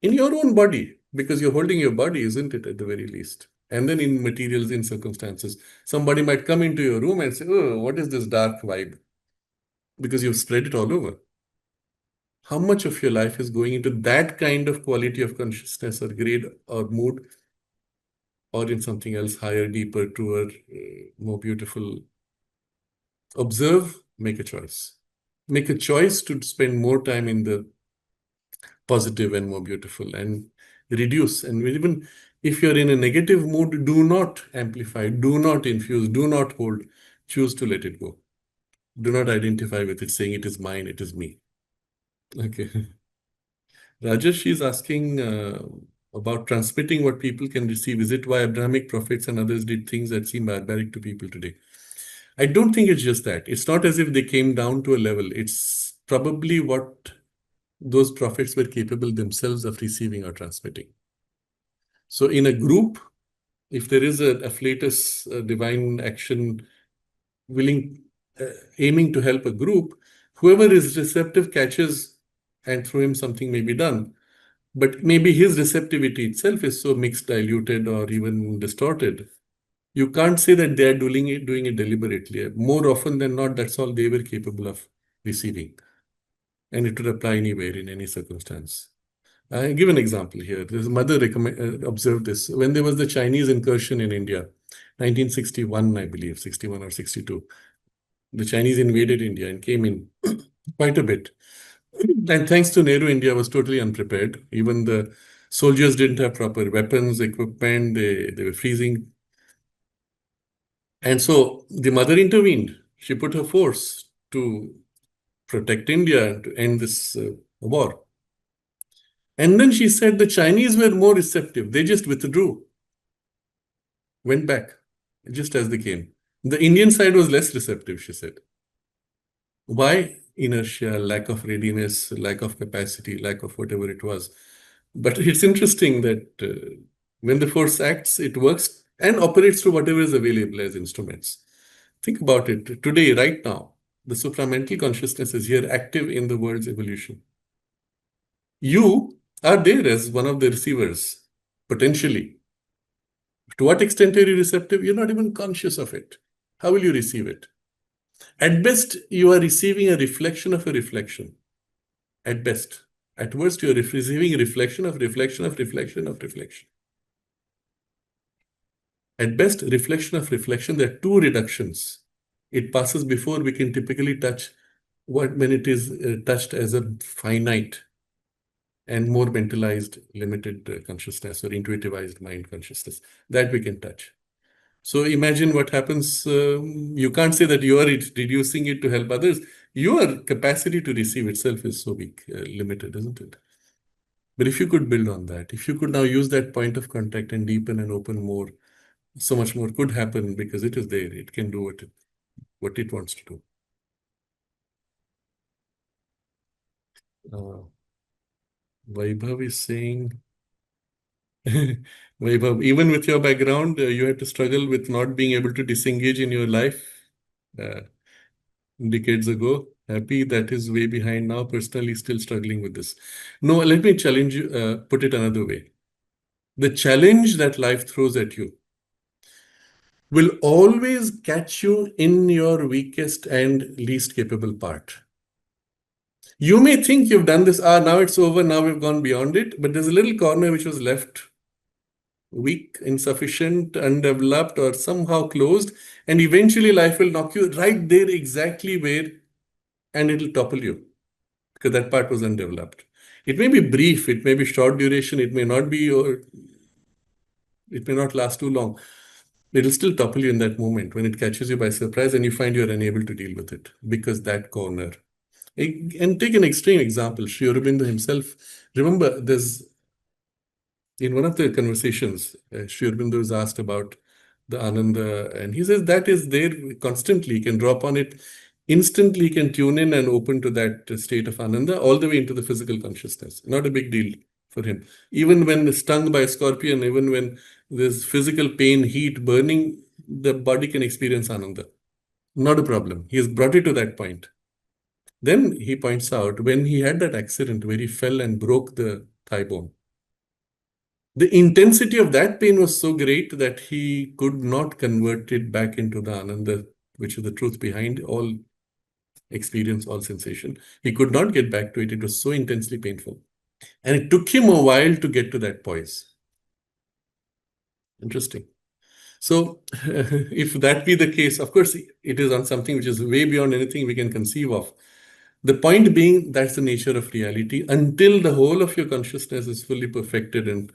in your own body, because you're holding your body, isn't it, at the very least? And then in materials, in circumstances, somebody might come into your room and say, oh, what is this dark vibe? Because you've spread it all over. How much of your life is going into that kind of quality of consciousness or grade or mood, or in something else higher, deeper, truer, more beautiful? Observe, make a choice. Make a choice to spend more time in the positive and more beautiful, and reduce. And even if you're in a negative mood, do not amplify, do not infuse, do not hold. Choose to let it go. Do not identify with it, saying it is mine, it is me. Okay. Rajesh is asking about transmitting what people can receive. Is it why Abrahamic prophets and others did things that seem barbaric to people today? I don't think it's just that. It's not as if they came down to a level. It's probably what those prophets were capable themselves of receiving or transmitting. So in a group, if there is a afflatus, a divine action aiming to help a group, whoever is receptive catches, and through him something may be done. But maybe his receptivity itself is so mixed, diluted, or even distorted. You can't say that they're doing it deliberately. More often than not, that's all they were capable of receiving. And it would apply anywhere in any circumstance. I give an example here. His mother observed this. When there was the Chinese incursion in India, 1961, I believe, 61 or 62, the Chinese invaded India and came in quite a bit. And thanks to Nehru, India was totally unprepared. Even the soldiers didn't have proper weapons, equipment, they were freezing. And so the mother intervened. She put her force to protect India and to end this war. And then she said the Chinese were more receptive. They just withdrew, went back, just as they came. The Indian side was less receptive, she said. Why? Inertia, lack of readiness, lack of capacity, lack of whatever it was. But it's interesting that when the force acts, it works and operates through whatever is available as instruments. Think about it. Today, right now, the supramental consciousness is here active in the world's evolution. You are there as one of the receivers, potentially. To what extent are you receptive? You're not even conscious of it. How will you receive it? At best, you are receiving a reflection of a reflection. At best. At worst, you are receiving a reflection of reflection of reflection of reflection. At best, reflection of reflection, there are two reductions. It passes before we can typically touch what when it is touched as a finite and more mentalized, limited consciousness or intuitivized mind consciousness. That we can touch. So imagine what happens. You can't say that you are reducing it to help others. Your capacity to receive itself is so weak, limited, isn't it? But if you could build on that, if you could now use that point of contact and deepen and open more, so much more could happen because it is there. It can do what it wants to do. Uh, Vaibhav is saying, Vaibhav, even with your background, you had to struggle with not being able to disengage in your life uh, decades ago. Happy that is way behind now. Personally, still struggling with this. No, let me challenge you, put it another way. The challenge that life throws at you will always catch you in your weakest and least capable part. You may think you've done this, now it's over, now we've gone beyond it, but there's a little corner which was left weak, insufficient, undeveloped, or somehow closed, and eventually life will knock you right there exactly where, and it'll topple you because that part was undeveloped. It may be brief, it may be short duration, it may not be, or it may not last too long. It'll still topple you in that moment when it catches you by surprise and you find you're unable to deal with it because that corner. And take an extreme example, Sri Aurobindo himself. Remember, there's in one of the conversations, Sri Aurobindo is asked about the Ananda, and he says that is there constantly. You can draw upon it instantly, you can tune in and open to that state of Ananda all the way into the physical consciousness. Not a big deal for him. Even when stung by a scorpion, even when there's physical pain, heat, burning, the body can experience Ananda. Not a problem. He has brought it to that point. Then he points out when he had that accident where he fell and broke the thigh bone, the intensity of that pain was so great that he could not convert it back into the Ananda, which is the truth behind all experience, all sensation. He could not get back to it. It was so intensely painful. And it took him a while to get to that poise. Interesting. So, if that be the case, of course, it is on something which is way beyond anything we can conceive of. The point being, that's the nature of reality. Until the whole of your consciousness is fully perfected and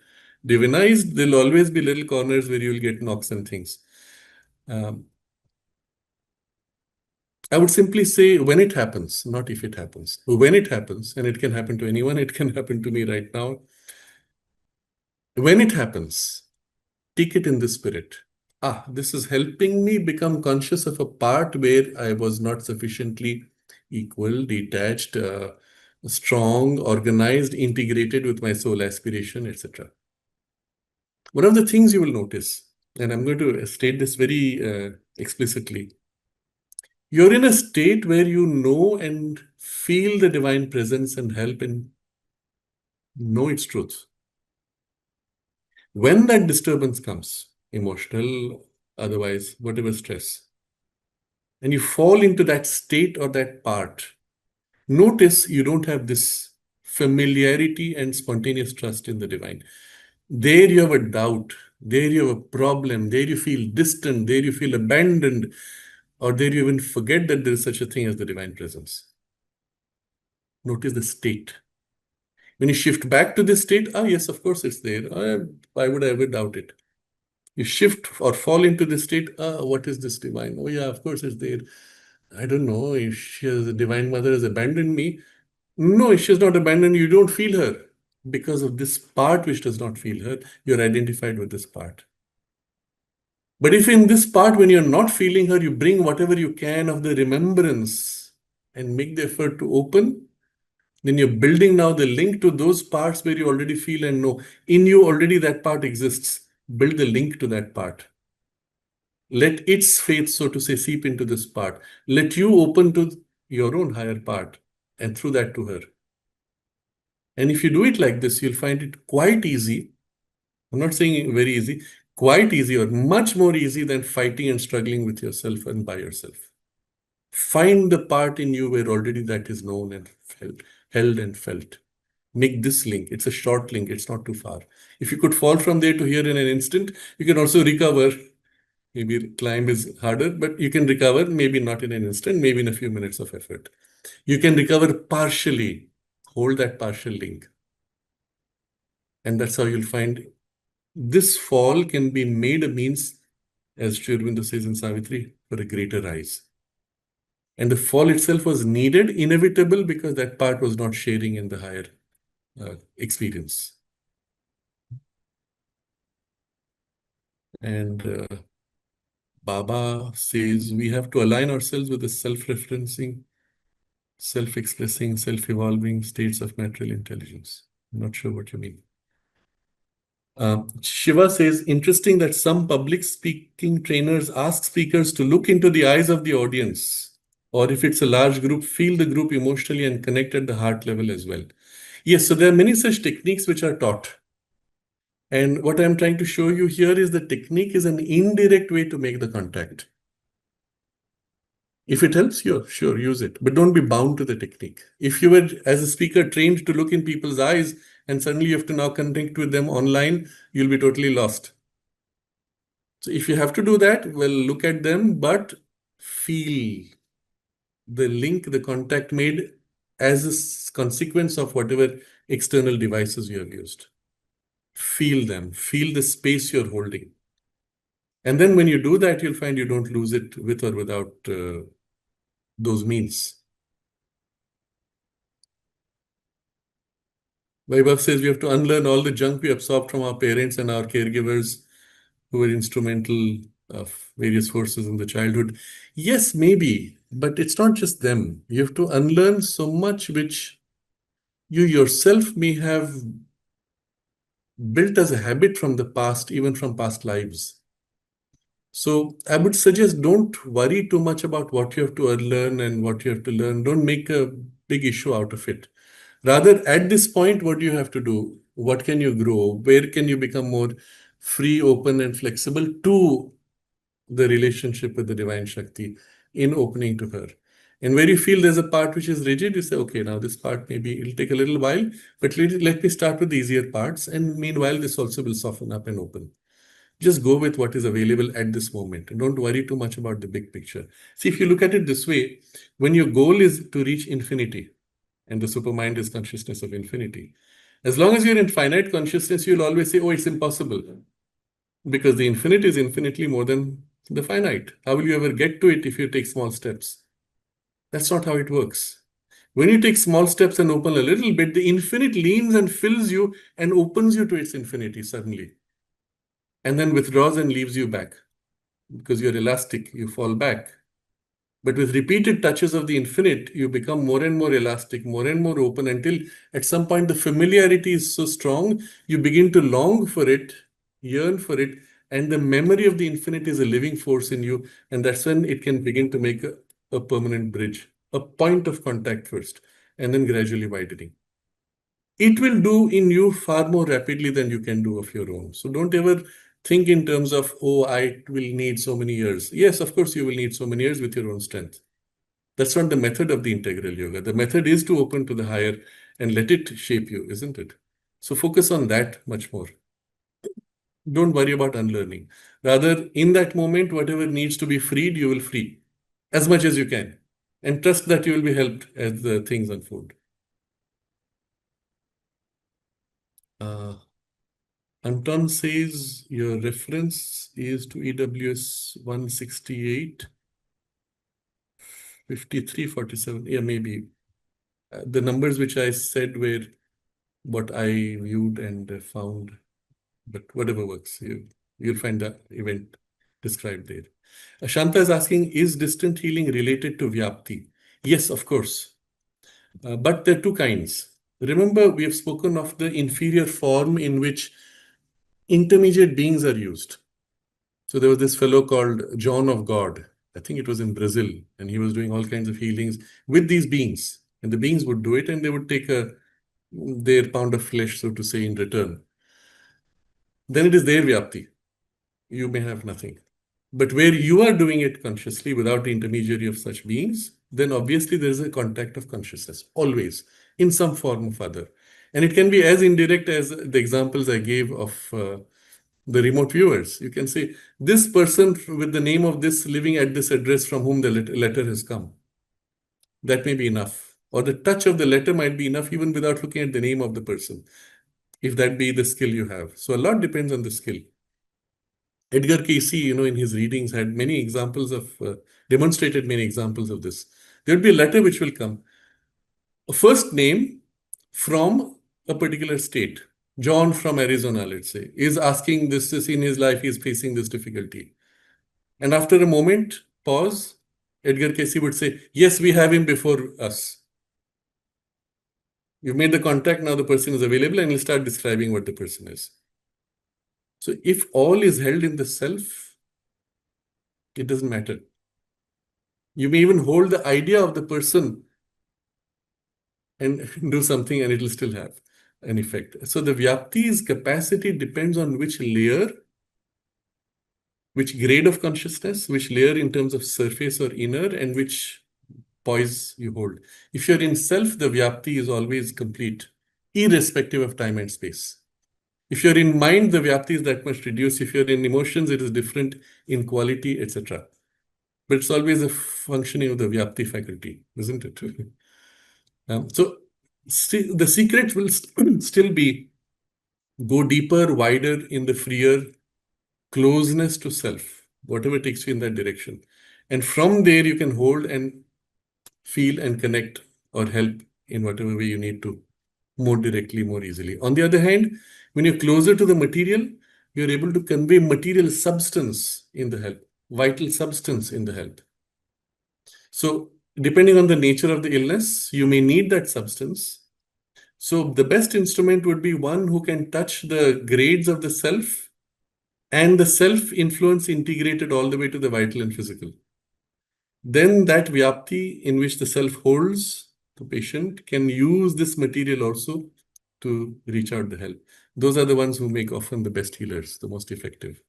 divinized, there'll always be little corners where you'll get knocks and things. I would simply say when it happens, not if it happens. When it happens, and it can happen to anyone, it can happen to me right now. When it happens, take it in the spirit. This is helping me become conscious of a part where I was not sufficiently equal, detached, strong, organized, integrated with my soul aspiration, etc. One of the things you will notice, and I'm going to state this very explicitly, you're in a state where you know and feel the divine presence and help and know its truth. When that disturbance comes, emotional, otherwise, whatever stress, and you fall into that state or that part, notice you don't have this familiarity and spontaneous trust in the divine. There you have a doubt, there you have a problem, there you feel distant, there you feel abandoned, or there you even forget that there is such a thing as the divine presence. Notice the state. When you shift back to this state, yes, of course it's there. Why would I ever doubt it? You shift or fall into this state, what is this divine? Oh yeah, of course it's there. I don't know if she has, the divine mother has abandoned me. No, if she has not abandoned you, you don't feel her. Because of this part which does not feel her, you're identified with this part. But if in this part, when you're not feeling her, you bring whatever you can of the remembrance and make the effort to open, then you're building now the link to those parts where you already feel and know. In you already that part exists. Build the link to that part. Let its faith, so to say, seep into this part. Let you open to your own higher part and through that to her. And if you do it like this, you'll find it quite easy. I'm not saying very easy, Quite easy, or much more easy than fighting and struggling with yourself and by yourself. Find the part in you where already that is known and held and felt. Make this link. It's a short link. It's not too far. If you could fall from there to here in an instant, you can also recover. Maybe climb is harder, but you can recover, maybe not in an instant, maybe in a few minutes of effort. You can recover partially. Hold that partial link. And that's how you'll find this fall can be made a means, as Sri Aurobindo says in Savitri, for a greater rise. And the fall itself was needed, inevitable, because that part was not sharing in the higher experience. And Baba says we have to align ourselves with the self-referencing, self-expressing, self-evolving states of material intelligence. I'm not sure what you mean. Shiva says, interesting that some public speaking trainers ask speakers to look into the eyes of the audience, or if it's a large group, feel the group emotionally and connect at the heart level as well. Yes, so there are many such techniques which are taught. And what I'm trying to show you here is the technique is an indirect way to make the contact. If it helps you, sure, use it, but don't be bound to the technique. If you were, as a speaker, trained to look in people's eyes and suddenly you have to now connect with them online, you'll be totally lost. So if you have to do that, well, look at them, but feel the link, the contact made as a consequence of whatever external devices you have used. Feel them, feel the space you're holding. And then when you do that, you'll find you don't lose it with or without those means. Vaibhav says we have to unlearn all the junk we absorbed from our parents and our caregivers who were instrumental of various forces in the childhood. Yes, maybe, but it's not just them. You have to unlearn so much which you yourself may have built as a habit from the past, even from past lives. So I would suggest don't worry too much about what you have to learn and what you have to learn. Don't make a big issue out of it. Rather, at this point, what do you have to do? What can you grow? Where can you become more free, open, and flexible to the relationship with the Divine Shakti in opening to her? And where you feel there's a part which is rigid, you say, okay, now this part maybe it'll take a little while, but let me start with the easier parts. And meanwhile, this also will soften up and open. Just go with what is available at this moment and don't worry too much about the big picture. See, if you look at it this way, when your goal is to reach infinity, and the supermind is consciousness of infinity, as long as you're in finite consciousness, you'll always say, oh, it's impossible. Because the infinite is infinitely more than the finite. How will you ever get to it if you take small steps? That's not how it works. When you take small steps and open a little bit, the infinite leans and fills you and opens you to its infinity suddenly. And then withdraws and leaves you back. Because you're elastic, you fall back. But with repeated touches of the infinite, you become more and more elastic, more and more open until at some point the familiarity is so strong, you begin to long for it, yearn for it, and the memory of the infinite is a living force in you. And that's when it can begin to make a permanent bridge, a point of contact first, and then gradually widening. It will do in you far more rapidly than you can do of your own. So don't ever think in terms of, oh, I will need so many years. Yes, of course, you will need so many years with your own strength. That's not the method of the integral yoga. The method is to open to the higher and let it shape you, isn't it? So focus on that much more. Don't worry about unlearning. Rather, in that moment, whatever needs to be freed, you will free as much as you can. And trust that you will be helped as the things unfold. Anton says your reference is to EWS 168, 53, 47. Yeah, maybe. The numbers which I said were what I viewed and found, but whatever works, you'll find the event described there. Shanta is asking, is distant healing related to Vyapti? Yes, of course. But there are two kinds. Remember, we have spoken of the inferior form in which intermediate beings are used. So there was this fellow called John of God. I think it was in Brazil, and he was doing all kinds of healings with these beings. And the beings would do it, and they would take their pound of flesh, so to say, in return. Then it is their Vyapti. you may have nothing. But where you are doing it consciously without the intermediary of such beings, then obviously there is a contact of consciousness, always, in some form of other. And it can be as indirect as the examples I gave of the remote viewers. You can say, this person with the name of this living at this address from whom the letter has come. That may be enough. Or the touch of the letter might be enough even without looking at the name of the person, if that be the skill you have. So a lot depends on the skill. Edgar Casey, in his readings had many examples of, demonstrated many examples of this. There will be a letter which will come. A first name from a particular state. John from Arizona, let's say, is asking this in his life, he is facing this difficulty. And after a moment, pause, Edgar Casey would say, yes, we have him before us. You've made the contact, now the person is available, and he'll start describing what the person is. So if all is held in the self, it doesn't matter. You may even hold the idea of the person and do something and it will still have an effect. So the Vyapti's capacity depends on which layer, which grade of consciousness, which layer in terms of surface or inner, and which poise you hold. If you're in self, the Vyapti is always complete, irrespective of time and space. If you're in mind, the Vyapti is that much reduced. If you're in emotions, it is different in quality, etc. But it's always a functioning of the Vyapti faculty, isn't it? So the secret will still be go deeper, wider in the freer closeness to self, whatever takes you in that direction. And from there, you can hold and feel and connect or help in whatever way you need to, more directly, more easily. On the other hand, when you're closer to the material, you're able to convey material substance in the help, vital substance in the help. So depending on the nature of the illness, you may need that substance. So the best instrument would be one who can touch the grades of the self and the self influence integrated all the way to the vital and physical. Then that Vyapti in which the self holds the patient can use this material also to reach out the help. Those are the ones who make often the best healers, the most effective.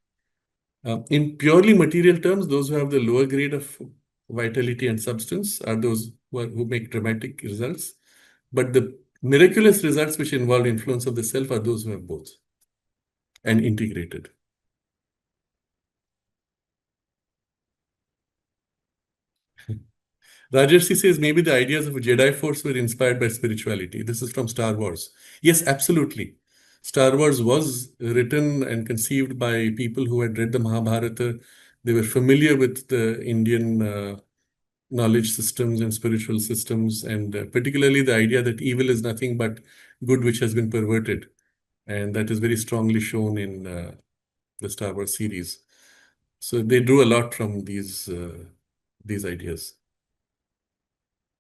In purely material terms, those who have the lower grade of vitality and substance are those who make dramatic results. But the miraculous results which involve influence of the self are those who have both and integrated. Rajarsi says maybe the ideas of a Jedi Force were inspired by spirituality. This is from Star Wars. Yes, absolutely. Star Wars was written and conceived by people who had read the Mahabharata. They were familiar with the Indian knowledge systems and spiritual systems, and particularly the idea that evil is nothing but good which has been perverted. And that is very strongly shown in the Star Wars series. So they drew a lot from these ideas.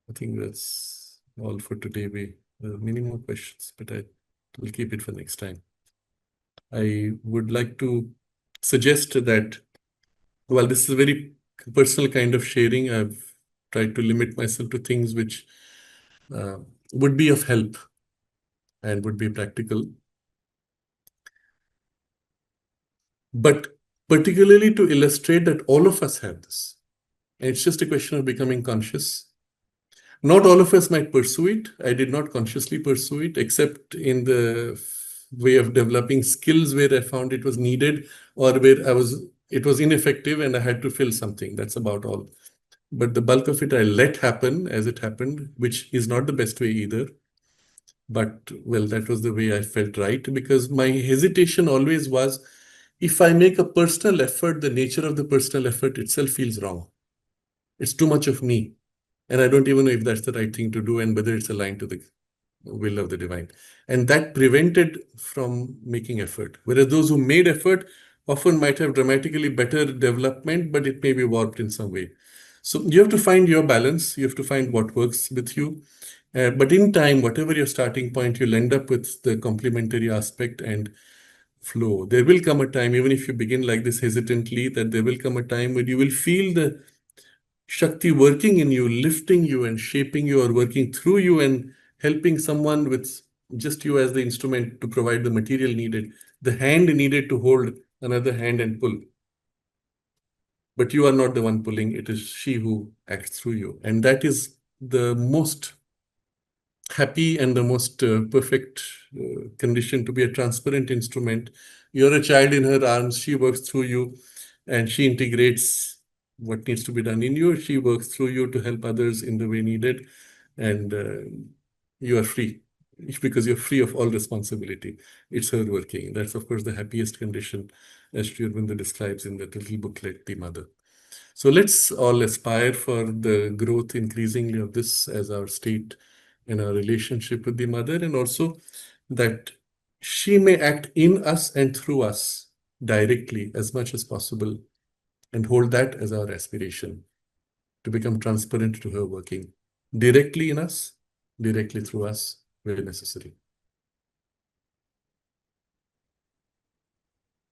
I think that's all for today. There are many more questions, but I will keep it for next time. I would like to suggest that, well, this is a very personal kind of sharing. I've tried to limit myself to things which would be of help and would be practical. But particularly to illustrate that all of us have this. And it's just a question of becoming conscious. Not all of us might pursue it. I did not consciously pursue it, except in the way of developing skills where I found it was needed or where it was ineffective and I had to fill something. That's about all. But the bulk of it I let happen as it happened, which is not the best way either. But, well, that was the way I felt right, because my hesitation always was, if I make a personal effort, the nature of the personal effort itself feels wrong. It's too much of me. And I don't even know if that's the right thing to do and whether it's aligned to the will of the divine. And that prevented from making effort. Whereas those who made effort often might have dramatically better development, but it may be warped in some way. So you have to find your balance. You have to find what works with you. But in time, whatever your starting point, you'll end up with the complementary aspect and flow. There will come a time, even if you begin like this hesitantly, that there will come a time when you will feel the Shakti working in you, lifting you and shaping you, or working through you and helping someone with just you as the instrument to provide the material needed, the hand needed to hold another hand and pull. But you are not the one pulling, it is she who acts through you. And that is the most happy and the most perfect condition to be a transparent instrument. You're a child in her arms, she works through you, and she integrates what needs to be done in you. She works through you to help others in the way needed, and you are free because you're free of all responsibility. It's her working. That's, of course, the happiest condition, as Sri Aurobindo describes in that little booklet, The Mother. So let's all aspire for the growth increasingly of this as our state in our relationship with the mother, and also that she may act in us and through us directly as much as possible, and hold that as our aspiration to become transparent to her working directly in us, directly through us, where necessary.